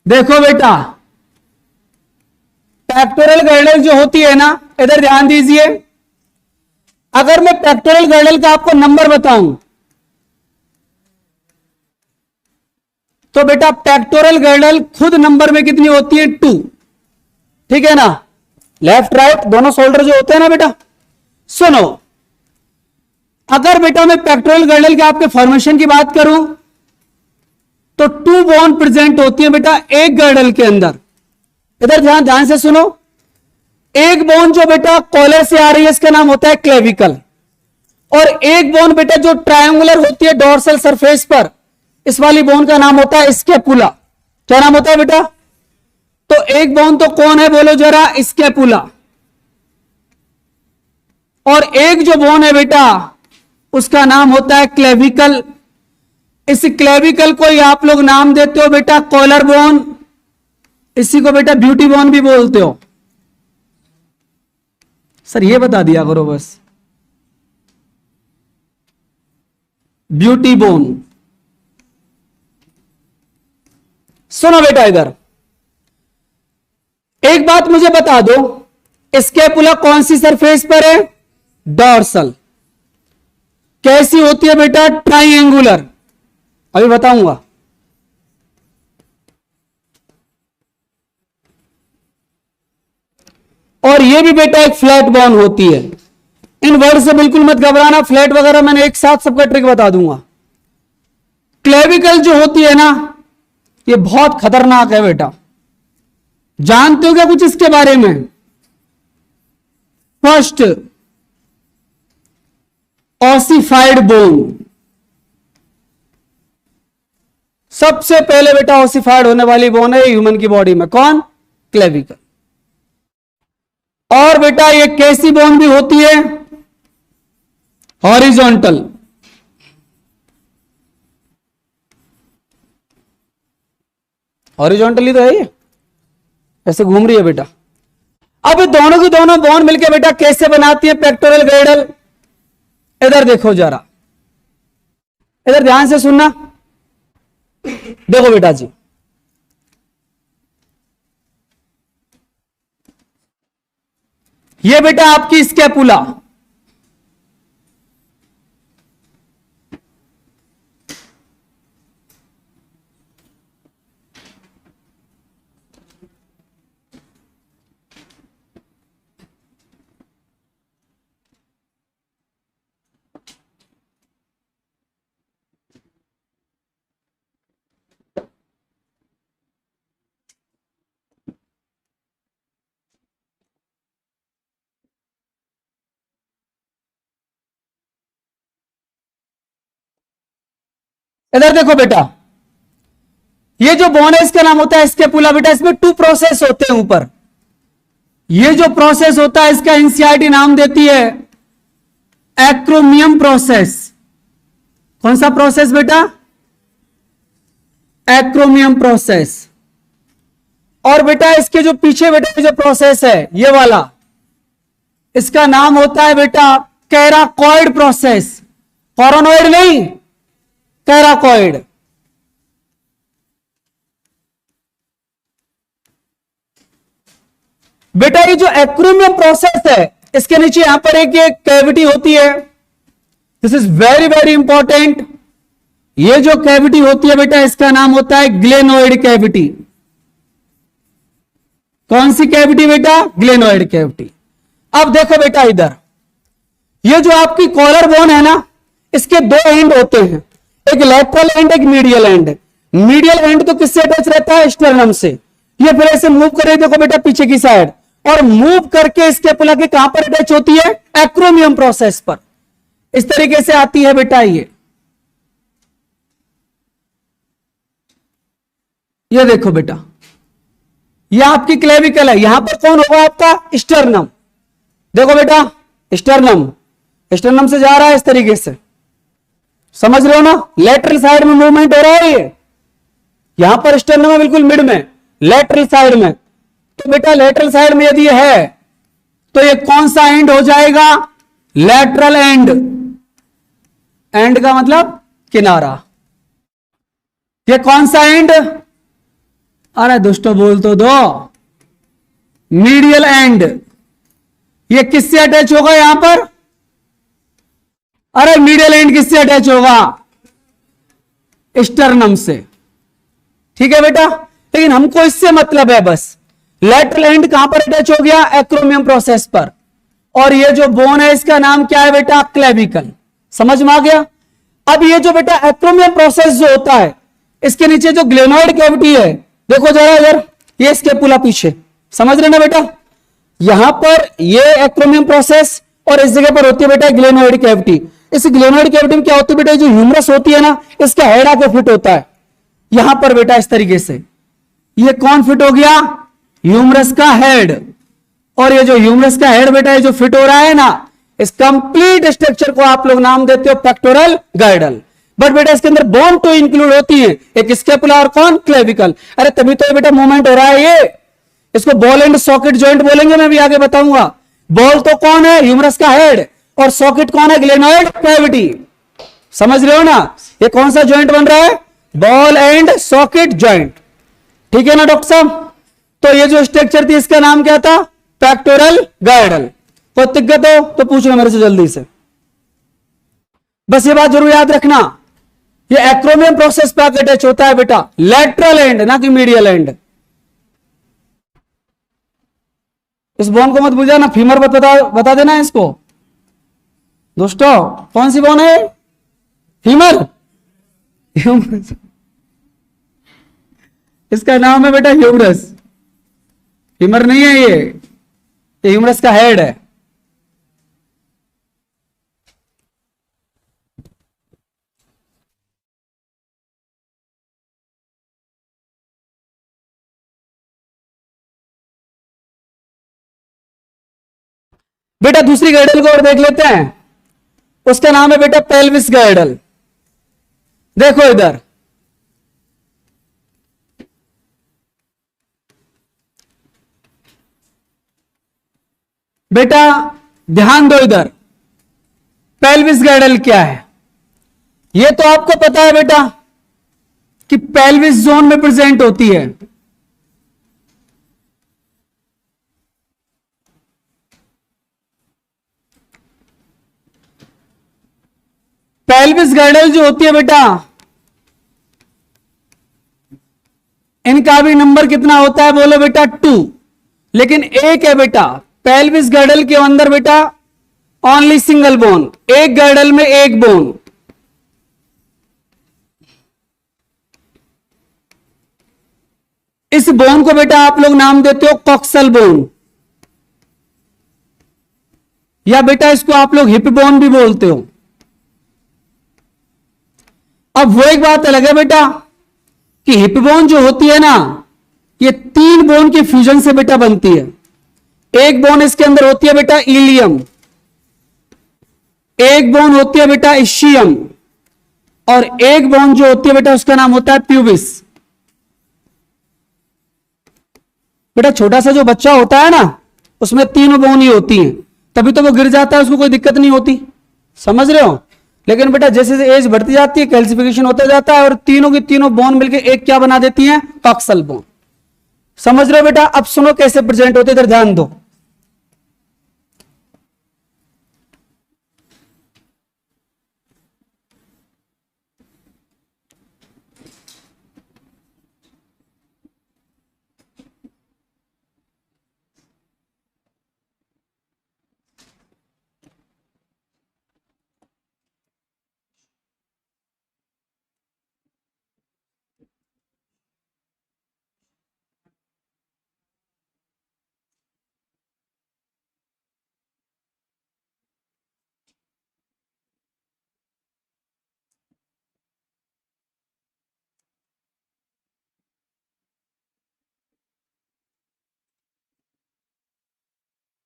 देखो बेटा पेक्टोरल गर्डल जो होती है ना, इधर ध्यान दीजिए, अगर मैं पेक्टोरल गर्डल का आपको नंबर बताऊं तो बेटा पेक्टोरल गर्डल खुद नंबर में कितनी होती है? 2। ठीक है ना, लेफ्ट राइट दोनों शोल्डर जो होते हैं ना बेटा। सुनो, अगर बेटा मैं पेक्टोरल गर्डल के आपके फॉर्मेशन की बात करूं तो 2 बोन प्रेजेंट होती है बेटा एक गर्डल के अंदर। इधर ध्यान से सुनो, एक बोन जो बेटा कॉलर से आ रही है इसका नाम होता है क्लेविकल, और एक बोन बेटा जो ट्रायंगुलर होती है डोर्सल सरफेस पर, इस वाली बोन का नाम होता है स्कैपुला। क्या नाम होता है बेटा? तो एक बोन तो कौन है बोलो जरा? स्कैपुला। और एक जो बोन है बेटा उसका नाम होता है क्लेविकल। इस क्लेविकल को ही आप लोग नाम देते हो बेटा कॉलर बोन, इसी को बेटा ब्यूटी बोन भी बोलते हो। सर ये बता दिया करो बस, ब्यूटी बोन। सुनो बेटा, इधर एक बात मुझे बता दो, स्कैपुला कौन सी सरफेस पर है? डॉर्सल। कैसी होती है बेटा? ट्राइएंगुलर। अभी बताऊंगा। और ये भी बेटा एक फ्लैट बोन होती है। इन वर्ड से बिल्कुल मत घबराना, फ्लैट वगैरह मैंने एक साथ सबका ट्रिक बता दूंगा। क्लेविकल जो होती है ना, ये बहुत खतरनाक है बेटा। जानते हो क्या कुछ इसके बारे में? फर्स्ट ऑसिफाइड बोन, सबसे पहले बेटा ऑसिफाइड होने वाली बोन है ह्यूमन की बॉडी में। कौन? क्लेविकल। और बेटा ये कैसी बोन भी होती है? हॉरिजॉन्टल। हॉरिजॉन्टली तो है ये, ऐसे घूम रही है बेटा। अब ये दोनों की दोनों बोन मिलकर बेटा कैसे बनाती है पेक्टोरल गर्डल? इधर देखो जरा, इधर ध्यान से सुनना। देखो बेटा जी, ये बेटा आपकी स्कैपुला, इधर देखो बेटा, ये जो बोन है इसका नाम होता है स्कैपुला बेटा। इसमें 2 प्रोसेस होते हैं ऊपर। ये जो प्रोसेस होता है इसका एनसीईआरटी नाम देती है एक्रोमियम प्रोसेस। कौन सा प्रोसेस बेटा? एक्रोमियम प्रोसेस। और बेटा इसके जो पीछे बेटा जो प्रोसेस है ये वाला, इसका नाम होता है बेटा कैराकॉइड प्रोसेस। कोरोनॉइड नहीं, कैराकॉइड। बेटा ये जो एक्रोमियम प्रोसेस है इसके नीचे यहां पर एक कैविटी होती है। This is very very important. ये जो कैविटी होती है बेटा इसका नाम होता है ग्लेनोइड कैविटी। कौन सी कैविटी बेटा? Glenoid cavity. अब देखो बेटा इधर, ये जो आपकी कॉलर बोन है ना, इसके 2 एंड होते हैं, एक लैटरल एंड, एक मीडियल एंड। मीडियल एंड तो किससे अटैच रहता है? स्टर्नम से। ये फिर ऐसे मूव करे देखो बेटा पीछे की साइड, और मूव करके स्कैपुला के कहां पर अटैच होती है? एक्रोमियम प्रोसेस पर। इस तरीके से आती है बेटा ये देखो बेटा, ये आपकी क्लेविकल है। यहां पर कौन होगा आपका? स्टर्नम। देखो बेटा स्टर्नम, स्टर्नम से जा रहा है इस तरीके से, समझ रहे हो ना? लेटरल साइड में मूवमेंट हो रहा है ये। यहां पर स्टर्नम है बिल्कुल मिड में, लेटरल साइड में। तो बेटा लेटरल साइड में यदि है तो ये कौन सा एंड हो जाएगा? Lateral and. एंड का मतलब किनारा। ये कौन सा एंड? अरे दोस्तों बोल तो दो, मीडियल एंड, ये किससे अटैच होगा यहां पर? अरे मीडियल एंड किससे अटैच होगा? स्टर्नम से। ठीक है बेटा, लेकिन हमको इससे मतलब है बस लेटरल एंड कहां पर अटैच हो गया? एक्रोमियम प्रोसेस पर। और ये जो बोन है इसका नाम क्या है बेटा? क्लेविकल। समझ में आ गया? अब ये जो बेटा एक्रोमियम प्रोसेस जो होता है, इसके नीचे जो ग्लेनोइड कैविटी है, देखो जरा इधर, ये स्केपुला पीछे, समझ रहे ना बेटा? यहां पर ये एक्रोमियम प्रोसेस और इस जगह पर होती है बेटा ग्लेनोइड कैविटी। इस ग्लेनोइड कैविटी में क्या होती है बेटा? जो ह्यूमरस होती है ना, इसका हेड आके फिट होता है यहां पर बेटा, इस तरीके से। ये कौन फिट हो गया? ह्यूमरस का हेड। और ये जो ह्यूमरस का हेड बेटा, ये जो फिट हो रहा है ना, इस कंप्लीट स्ट्रक्चर को आप लोग नाम देते हो पेक्टोरल गाइडल। बट बेटा इसके अंदर बोन तो इंक्लूड होती है, एक स्केपुला और कौन? क्लेविकल। अरे तभी तो ये बेटा मूवमेंट हो रहा है ये। इसको बॉल एंड सॉकेट जॉइंट बोलेंगे, मैं भी आगे बताऊंगा। बॉल तो कौन है? ह्यूमरस का हेड। और सॉकेट कौन है? Glenoid cavity. समझ रहे हो ना? ये कौन सा जॉइंट बन रहा है? Ball and socket joint. ठीक है ना डॉक्टर साहब? तो ये जो स्ट्रक्चर थी इसका नाम क्या था? पेक्टोरल गाइडल। कोई दिक्कत हो तो पूछ लो मेरे से जल्दी से। बस ये बात जरूर याद रखना, ये एक्रोमियम प्रोसेस पे अटैच होता है बेटा, लेटरल एंड ना कि मीडियल एंड। इस बोन को मत भूल जाना, फीमर बता देना इसको दोस्तों। कौन सी बोन है? फीमर। इसका नाम है बेटा ह्यूमरस। फीमर नहीं है ये ह्यूमरस का हेड है। बेटा दूसरी गाइडल को और देख लेते हैं, उसका नाम है बेटा पेल्विस गाइडल। देखो इधर, बेटा ध्यान दो इधर, पेल्विस गाइडल क्या है? ये तो आपको पता है बेटा कि पेल्विस जोन में प्रेजेंट होती है। पेल्विस गाइडल जो होती है बेटा, इनका भी नंबर कितना होता है? बोलो बेटा 2। लेकिन एक है बेटा पेल्विस गाइडल के अंदर बेटा ओनली सिंगल बोन, एक गाइडल में एक बोन। इस बोन को बेटा आप लोग नाम देते हो कॉक्सल बोन, या बेटा इसको आप लोग हिप बोन भी बोलते हो। अब वो एक बात अलग है बेटा कि हिप बोन जो होती है ना, ये 3 बोन के फ्यूजन से बेटा बनती है। एक बोन इसके अंदर होती है बेटा इलियम, एक बोन होती है बेटा इशियम, और एक बोन जो होती है बेटा उसका नाम होता है प्यूबिस। बेटा छोटा सा जो बच्चा होता है ना, उसमें 3 बोन ही होती हैं, तभी तो वो गिर जाता है, उसको कोई दिक्कत नहीं होती। समझ रहे हो? लेकिन बेटा जैसे जैसे एज बढ़ती जाती है, कैल्सिफिकेशन होता जाता है, और तीनों की तीनों बोन मिलकर एक क्या बना देती हैं? Coxal bone. समझ रहे हो बेटा? अब सुनो कैसे प्रेजेंट होते, इधर ध्यान दो।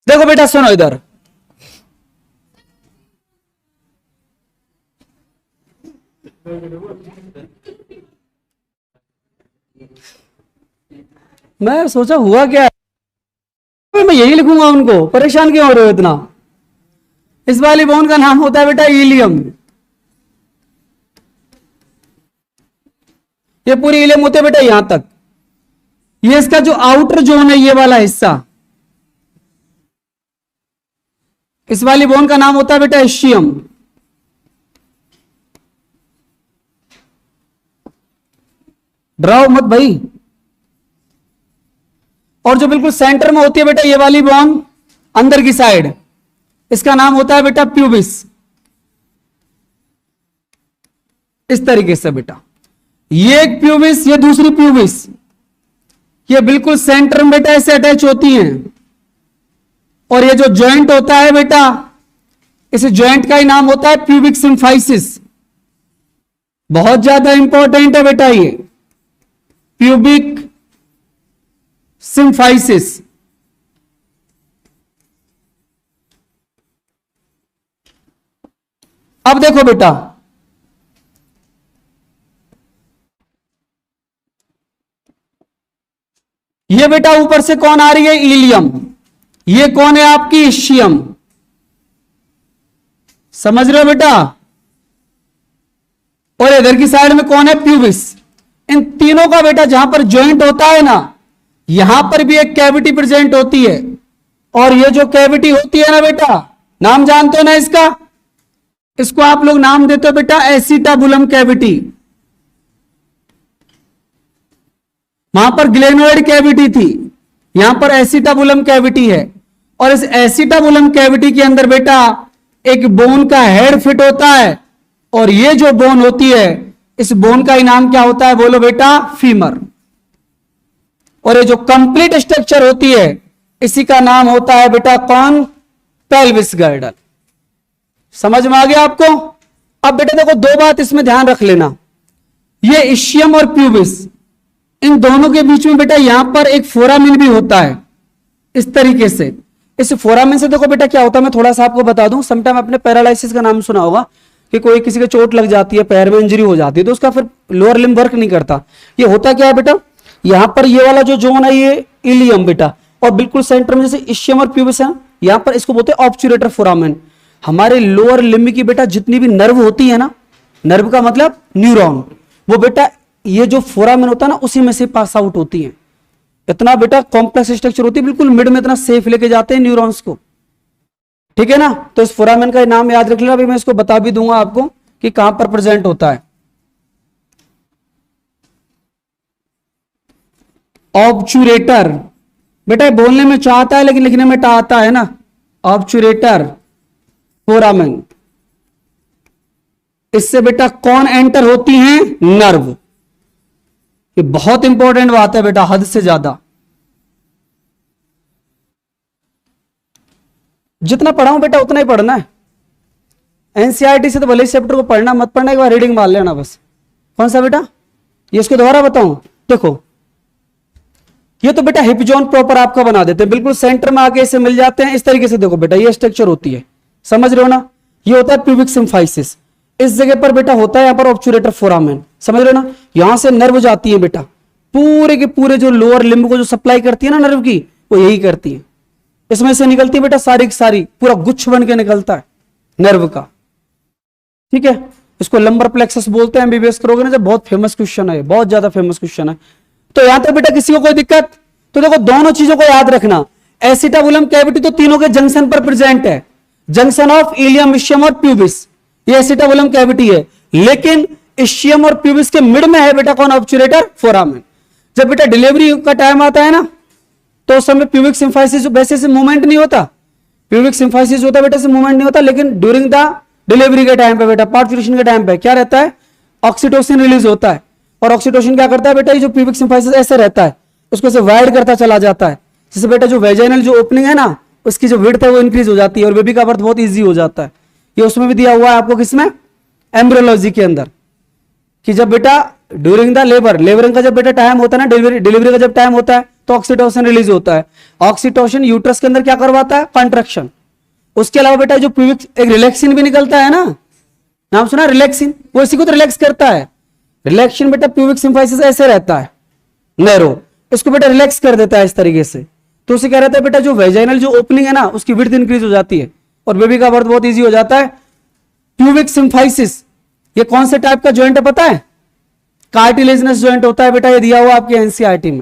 देखो बेटा सुनो इधर, मैं सोचा हुआ क्या है, मैं यही लिखूंगा उनको, परेशान क्यों हो रहे हो इतना? इस वाली बोन का नाम होता है बेटा इलियम। ये पूरी इलियम होते है बेटा यहां तक। ये इसका जो आउटर जोन है, ये वाला हिस्सा, इस वाली बोन का नाम होता है बेटा इस्चियम। डराओ मत भाई। और जो बिल्कुल सेंटर में होती है बेटा ये वाली बोन अंदर की साइड, इसका नाम होता है बेटा प्यूबिस। इस तरीके से बेटा, ये एक प्यूबिस, ये दूसरी प्यूबिस, ये बिल्कुल सेंटर में बेटा ऐसे अटैच होती हैं। और ये जो जॉइंट होता है बेटा, इस जॉइंट का ही नाम होता है प्यूबिक सिम्फाइसिस। बहुत ज्यादा इंपॉर्टेंट है बेटा ये प्यूबिक सिम्फाइसिस। अब देखो बेटा, ये बेटा ऊपर से कौन आ रही है, इलियम। ये कौन है आपकी, इस्चियम। समझ रहे हो बेटा। और इधर की साइड में कौन है, प्यूबिस। इन तीनों का बेटा जहां पर जॉइंट होता है ना, यहां पर भी एक कैविटी प्रेजेंट होती है। और ये जो कैविटी होती है ना बेटा, नाम जानते हो ना इसका, इसको आप लोग नाम देते हो बेटा एसिटाबुलम कैविटी। वहां पर ग्लेनोइड कैविटी थी, यहां पर एसिटाबुलम कैविटी है। और इस एसिटाबुलम कैविटी के अंदर बेटा एक बोन का हेड फिट होता है। और ये जो बोन होती है, इस बोन का ही नाम क्या होता है, बोलो बेटा फीमर। और ये जो कंप्लीट स्ट्रक्चर होती है, इसी का नाम होता है बेटा कौन, पेल्विस गर्डल। समझ में आ गया आपको। अब बेटा देखो, दो बात इसमें ध्यान रख लेना, ये इस्चियम और प्यूबिस, इन दोनों के बीच में बेटा यहां पर एक फोरामिन भी होता है इस तरीके से। इस फोरामिन से देखो बेटा क्या होता है, मैं थोड़ा सा आपको बता दूं। समटाइम आपने पैरालाइसिस का नाम सुना होगा कि कोई किसी के चोट लग जाती है, पैर में इंजरी हो जाती है, तो उसका फिर लोअर लिम्ब वर्क नहीं करता। ये होता क्या है बेटा, यहां पर ये वाला जो जोन है ये इलियम बेटा, और बिल्कुल सेंटर में जैसे इस्चियम और प्यूबिस है, यहां पर इसको बोलते हैं ऑब्चुरेटर फोरामेन। हमारे लोअर लिम्ब की बेटा जितनी भी नर्व होती है ना, नर्व का मतलब न्यूरॉन, वो बेटा ये जो फोरामेन होता है ना, उसी में से पास आउट होती है। इतना बेटा कॉम्प्लेक्स स्ट्रक्चर होती है, बिल्कुल मिड में इतना सेफ लेके जाते हैं न्यूरॉन्स को, ठीक है ना। तो इस फोरामेन का नाम याद रख लेना। अभी मैं इसको बता भी दूंगा आपको कि कहां पर प्रेजेंट होता है। ऑब्चुरेटर बेटा बोलने में चाहता है लेकिन लिखने में टाता है ना, ऑब्चुरेटर फोरामेन। इससे बेटा कौन एंटर होती हैं, नर्व। ये बहुत इंपॉर्टेंट बात है बेटा, हद से ज्यादा। जितना पढ़ाऊं बेटा उतना ही पढ़ना है। एनसीईआरटी से तो भले ही चैप्टर को पढ़ना मत पढ़ना, एक बार रीडिंग मार लेना बस। कौन सा बेटा, ये इसको दोबारा बताऊं। देखो ये तो बेटा हिप जोन प्रॉपर आपका बना देते हैं, बिल्कुल सेंटर में आके इसे मिल जाते हैं इस तरीके से। देखो बेटा ये स्ट्रक्चर होती है, समझ रहे हो ना। ये होता है प्यूबिक सिम्फाइसिस। इस जगह पर बेटा होता है यहां पर ऑब्चुरेटर फोरामेन, समझ रहे हो ना। यहां से नर्व जाती है बेटा, पूरे के पूरे जो लोअर लिम्ब को जो सप्लाई करती है ना नर्व की, वो यही करती है। इसमें से निकलती है बेटा सारी की सारी, पूरा गुच्छ बन के निकलता है नर्व का, ठीक है। इसको लंबर प्लेक्सस बोलते हैं, एमबीबीएस करोगे ना जब, बहुत फेमस क्वेश्चन है, बहुत ज्यादा फेमस क्वेश्चन है। तो यहां तक बेटा किसी को कोई दिक्कत, तो देखो दोनों चीजों को याद रखना। एसिटाबुलम कैविटी तो तीनों के जंक्शन पर प्रेजेंट है, जंक्शन ऑफ इलियम, इस्चियम और प्यूबिस, ये एसिटाबुलम कैविटी है। लेकिन इस्चियम और प्यूबिस के मिड में है बेटा कौन, ऑब्चुरेटर फोरामेन। जब बेटा डिलीवरी का टाइम आता है ना, तो उस समय प्यूबिक सिम्फाइसिस वैसे से मूवमेंट नहीं होता, प्यूबिक सिम्फाइसिस होता बेटा से मूवमेंट नहीं होता। लेकिन ड्यूरिंग द डिलीवरी के टाइम पे बेटा, पार्चुरेशन के टाइम पे क्या रहता है, ऑक्सीटोसिन रिलीज होता है। और ऑक्सीटोसिन क्या करता है बेटा, ये जो प्यूबिक सिम्फाइसिस ऐसे रहता है उसको से वाइड करता चला जाता है, जिससे बेटा जो वेजाइनल जो ओपनिंग है ना, उसकी जो विड्थ है वो इंक्रीज हो जाती है और बेबी का बर्थ बहुत इजी हो जाता है। ये उसमें भी दिया हुआ है आपको, किसमें, एम्ब्रियोलॉजी के अंदर, कि जब बेटा ड्यूरिंग द लेबरिंग का जब बेटा टाइम होता है ना, डिलीवरी का जब टाइम होता है तो ऑक्सीटोसिन रिलीज होता है। ऑक्सीटोसिन यूट्रस के अंदर क्या करवाता है, कंट्रैक्शन। उसके अलावा बेटा जो प्यूबिक एक रिलैक्सिन भी निकलता है ना, नाम सुना रिलैक्सिन, वो इसी को तो रिलैक्स करता है। रिलैक्सिन बेटा प्यूबिक सिम्फाइसिस ऐसे रहता है नैरो, इसको बेटा रिलैक्स कर देता है इस तरीके से। तो उसे क्या रहता है बेटा, जो वेजाइनल जो ओपनिंग है ना, उसकी विड्थ इंक्रीज हो जाती है और बेबी का बर्थ बहुत इजी हो जाता है। प्यूबिक सिम्फाइसिस ये कौन से टाइप का ज्वाइंट है पता है, कार्टिलेजिनस ज्वाइंट होता है बेटा, ये दिया हुआ आपके एनसीईआरटी में।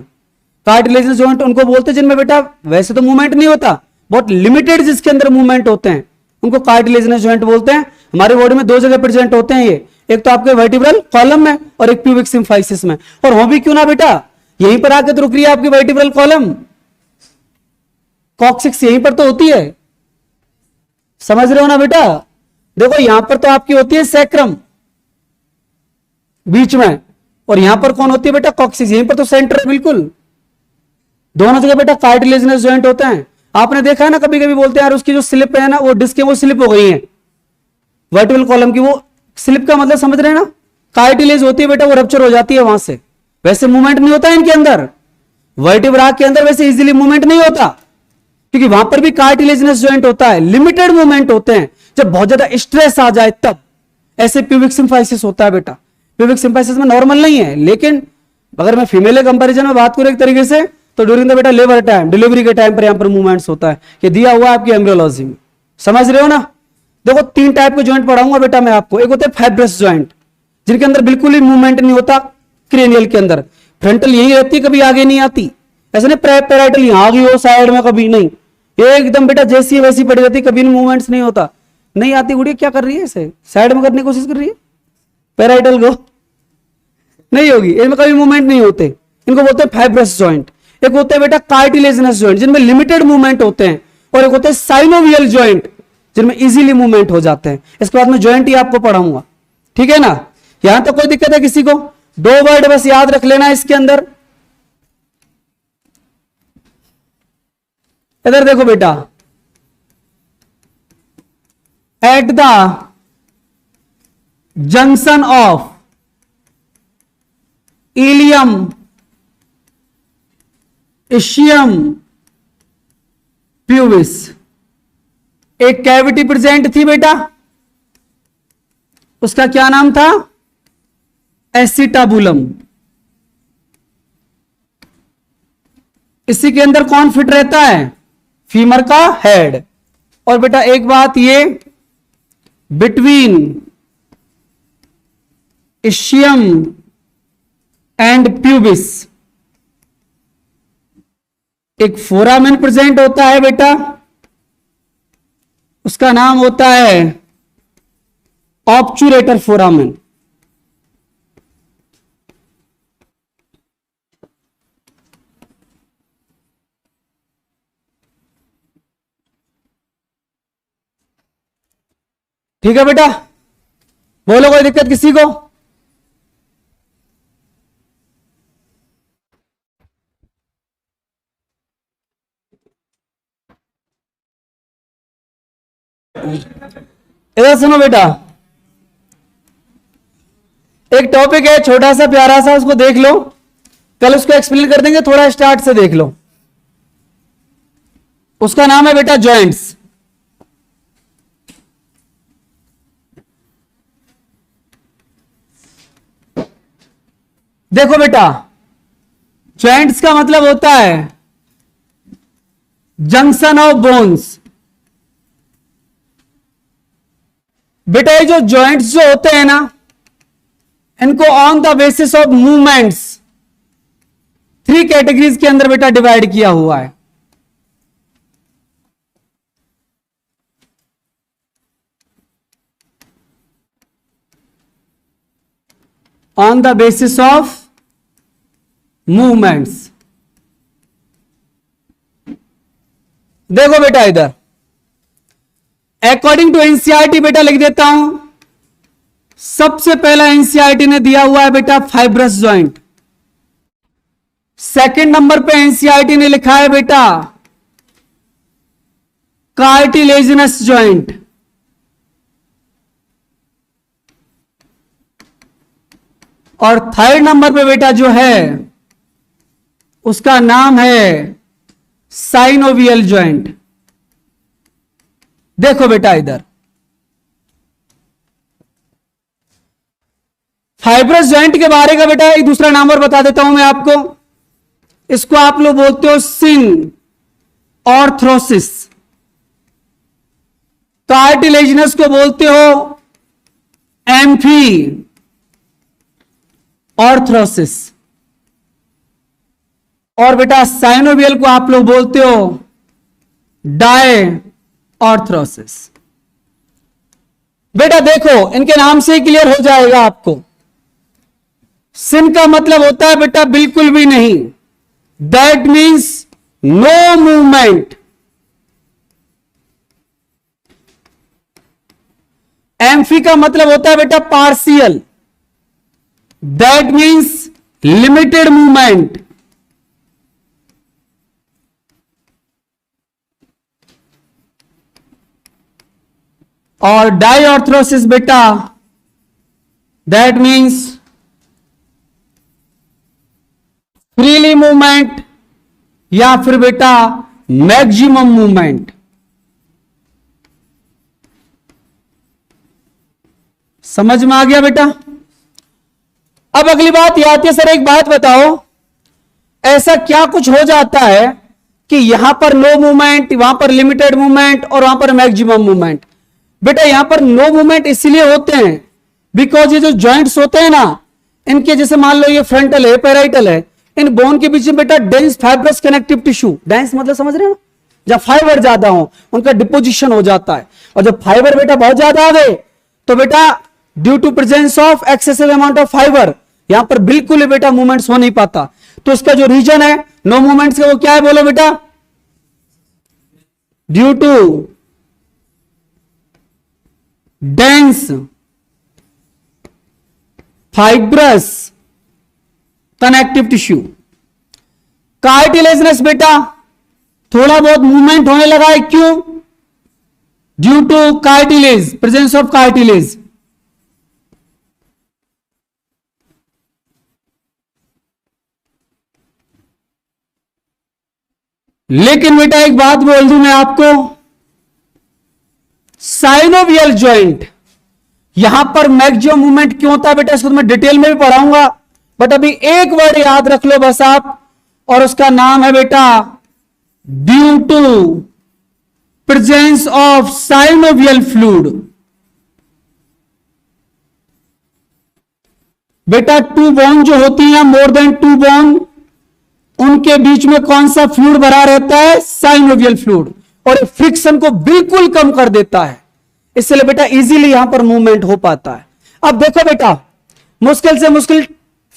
कार्टिलेजिनस ज्वाइंट उनको बोलते हैं जिनमें बेटा वैसे तो मूवमेंट नहीं होता, बहुत लिमिटेड जिसके अंदर मूवमेंट होते हैं, उनको कार्टिलेजिनस जॉइंट बोलते हैं। हमारी बॉडी में दो जगह प्रेजेंट होते हैं ये, एक तो आपके वर्टिब्रल कॉलम में और एक प्यूबिक सिम्फाइसिस में। और हो भी क्यों ना बेटा, यहीं पर आके तो रुक रही है आपकी वर्टिब्रल कॉलम, कॉक्सिक्स यहीं पर तो होती है, समझ रहे हो ना बेटा। देखो यहां पर तो आपकी होती है सैक्रम बीच में, और यहां पर कौन होती है बेटा, कॉक्सिक्स, यहीं पर तो सेंटर है बिल्कुल। दोनों जगह बेटा कार्टिलेजिनस जॉइंट होते हैं। आपने देखा है ना, कभी कभी बोलते हैं यार उसकी जो स्लिप है ना, वो डिस्क है वो स्लिप हो गई है वर्टिब्रल कॉलम की। वो स्लिप का मतलब समझ रहे हैं ना, कार्टिलेज होती है बेटा, वो रप्चर हो जाती है वहां से। वैसे मूवमेंट नहीं होता है इनके अंदर, वर्टिब्रा के अंदर वैसे इजीली मूवमेंट नहीं होता, क्योंकि वहां पर भी कार्टिलेजिनस जॉइंट होता है, लिमिटेड मूवमेंट होते हैं। जब बहुत ज्यादा स्ट्रेस आ जाए तब ऐसे प्यूबिक सिम्फाइसिस होता है बेटा। प्यूबिक सिम्फाइसिस में नॉर्मल नहीं है, लेकिन अगर मैं फीमेल कंपैरिजन में बात करूं एक तरीके से, तो ड्यूरिंग द बेटा लेबर टाइम, डिलीवरी के टाइम पर यहां पर मूवमेंट्स होता है। ये दिया हुआ है आपकी एम्ब्रियोलॉजी में, समझ रहे हो ना। देखो तीन टाइप के जॉइंट पढ़ाऊंगा बेटा मैं आपको। एक होते हैं फाइब्रस जॉइंट, जिनके अंदर बिल्कुल ही मूवमेंट नहीं होता, क्रेनियल के अंदर फ्रंटल यही रहती है, कभी आगे नहीं आती। ऐसे नहीं पैराइटल यहां आ गई हो साइड में, कभी नहीं, ये एकदम बेटा जैसी वैसी पड़ी रहती, कभी मूवमेंट्स नहीं होता। नहीं आती गुड़िया, क्या कर रही है, इसे साइड में करने की कोशिश कर रही है, पैराइटल को नहीं होगी, इनमें कभी मूवमेंट नहीं होते, इनको बोलते हैं फाइब्रस जॉइंट। एक होते हैं बेटा कार्टिलेजिनस जॉइंट, जिनमें लिमिटेड मूवमेंट होते हैं, और एक होते हैं साइनोवियल जॉइंट, जिनमें इजीली मूवमेंट हो जाते हैं। इसके बाद में जॉइंट ही आपको पढ़ाऊंगा, ठीक है ना। यहां तक कोई दिक्कत है किसी को? दो वर्ड बस याद रख लेना इसके अंदर। इधर देखो बेटा, at the junction of ilium, ischium, pubis एक कैविटी प्रेजेंट थी बेटा, उसका क्या नाम था, एसिटाबुलम। इसी के अंदर कौन फिट रहता है, फीमर का हेड। और बेटा एक बात ये, बिटवीन इशियम एंड प्यूबिस एक फोरामेन प्रेजेंट होता है बेटा, उसका नाम होता है ऑब्चुरेटर फोरामेन। ठीक है बेटा, बोलो कोई दिक्कत किसी को? इधर सुनो बेटा, एक टॉपिक है छोटा सा प्यारा सा, उसको देख लो, कल उसको एक्सप्लेन कर देंगे, थोड़ा स्टार्ट से देख लो। उसका नाम है बेटा जॉइंट्स। देखो बेटा, जॉइंट्स का मतलब होता है जंक्शन ऑफ बोन्स। बेटा ये जो जॉइंट्स जो होते हैं ना, इनको on the basis of movements three categories के अंदर बेटा डिवाइड किया हुआ है। On the basis of movements. देखो बेटा इधर, अकॉर्डिंग टू एनसीईआरटी बेटा लिख देता हूं, सबसे पहला एनसीईआरटी ने दिया हुआ है बेटा फाइब्रस जॉइंट। सेकंड नंबर पे एनसीईआरटी ने लिखा है बेटा कार्टिलेजिनस जॉइंट। और थर्ड नंबर पे बेटा जो है उसका नाम है साइनोवियल जॉइंट। देखो बेटा इधर, फाइब्रस जॉइंट के बारे का बेटा एक दूसरा नाम और बता देता हूं मैं आपको। इसको आप लोग बोलते हो सिन ऑर्थ्रोसिस। कार्टिलेजिनस को बोलते हो एम्फी ऑर्थ्रोसिस। और बेटा साइनोवियल को आप लोग बोलते हो डाय ऑर्थ्रोसिस। बेटा देखो, इनके नाम से ही क्लियर हो जाएगा आपको। सिन का मतलब होता है बेटा बिल्कुल भी नहीं, that means no movement. Amphi का मतलब होता है बेटा partial, that means limited movement. और डाइऑर्थ्रोसिस बेटा दैट मीन्स फ्रीली मूवमेंट या फिर बेटा मैक्सिमम मूवमेंट। समझ में आ गया बेटा? अब अगली बात यह आती है, सर एक बात बताओ, ऐसा क्या कुछ हो जाता है कि यहां पर नो मूवमेंट, वहां पर लिमिटेड मूवमेंट और वहां पर मैक्सिमम मूवमेंट? बेटा यहां पर नो मूवमेंट इसलिए होते हैं बिकॉज ये जो जॉइंट्स होते हैं ना, इनके जैसे मान लो ये फ्रंटल है, पैराइटल है, इन बोन के बीच में बेटा dense fibrous connective tissue, dense मतलब समझ रहे हो, जब फाइबर ज्यादा हो उनका डिपोजिशन हो जाता है। और जब फाइबर बेटा बहुत ज्यादा आ गए तो बेटा due to presence of excessive amount of fibre यहां पर बिल्कुल ही बेटा मूवमेंट्स हो नहीं पाता। तो इसका जो रीजन है नो मूवमेंट्स का वो क्या है बोलो बेटा? Due to dense fibrous connective tissue. Cartilaginous बेटा थोड़ा बहुत मूवमेंट होने लगा है, क्यों? Due to cartilage, presence of cartilage. लेकिन बेटा एक बात बोल दूं मैं आपको, साइनोवियल जॉइंट यहां पर मैक्सिमम मूवमेंट क्यों होता है बेटा, इसको तो मैं डिटेल में भी पढ़ाऊंगा, बट अभी एक वर्ड याद रख लो बस आप, और उसका नाम है बेटा due to presence of synovial fluid. बेटा टू बोन जो होती है, मोर देन टू बोन, उनके बीच में कौन सा फ्लूइड भरा रहता है? साइनोवियल फ्लूइड, और फ्रिक्शन को बिल्कुल कम कर देता है, इसलिए बेटा इजीली यहां पर मूवमेंट हो पाता है। अब देखो बेटा, मुश्किल से मुश्किल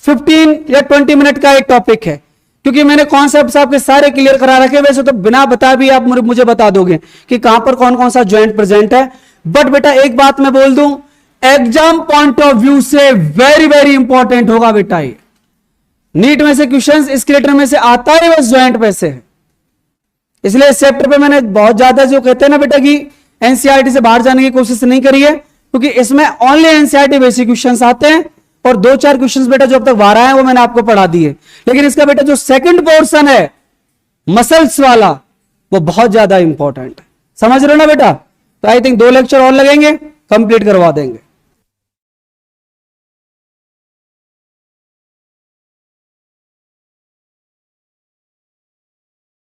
15 या 20 मिनट का एक टॉपिक है, क्योंकि मैंने कॉन्सेप्ट आपके सारे क्लियर करा रखे, वैसे तो बिना बताए भी आप मुझे बता दोगे कि कहां पर कौन कौन सा ज्वाइंट प्रेजेंट है। बट बेटा एक बात मैं बोल दूं, एग्जाम पॉइंट ऑफ व्यू से वेरी वेरी इंपॉर्टेंट होगा बेटा ये। नीट में से क्वेश्चंस स्केलेटन में से आता है बस ज्वाइंट में से है, इसलिए इस चैप्टर पे मैंने बहुत ज्यादा जो कहते हैं ना बेटा कि एनसीईआरटी से बाहर जाने की कोशिश नहीं करी है, क्योंकि इसमें ओनली एनसीईआरटी बेसिक क्वेश्चंस आते हैं और 2-4 क्वेश्चंस बेटा जो अब तक बाहर आए वो मैंने आपको पढ़ा दिए। लेकिन इसका बेटा जो सेकंड पोर्शन है मसल्स वाला, वो बहुत ज्यादा इंपॉर्टेंट है, समझ रहे हो ना बेटा? तो आई थिंक 2 लेक्चर और लगेंगे, कंप्लीट करवा देंगे।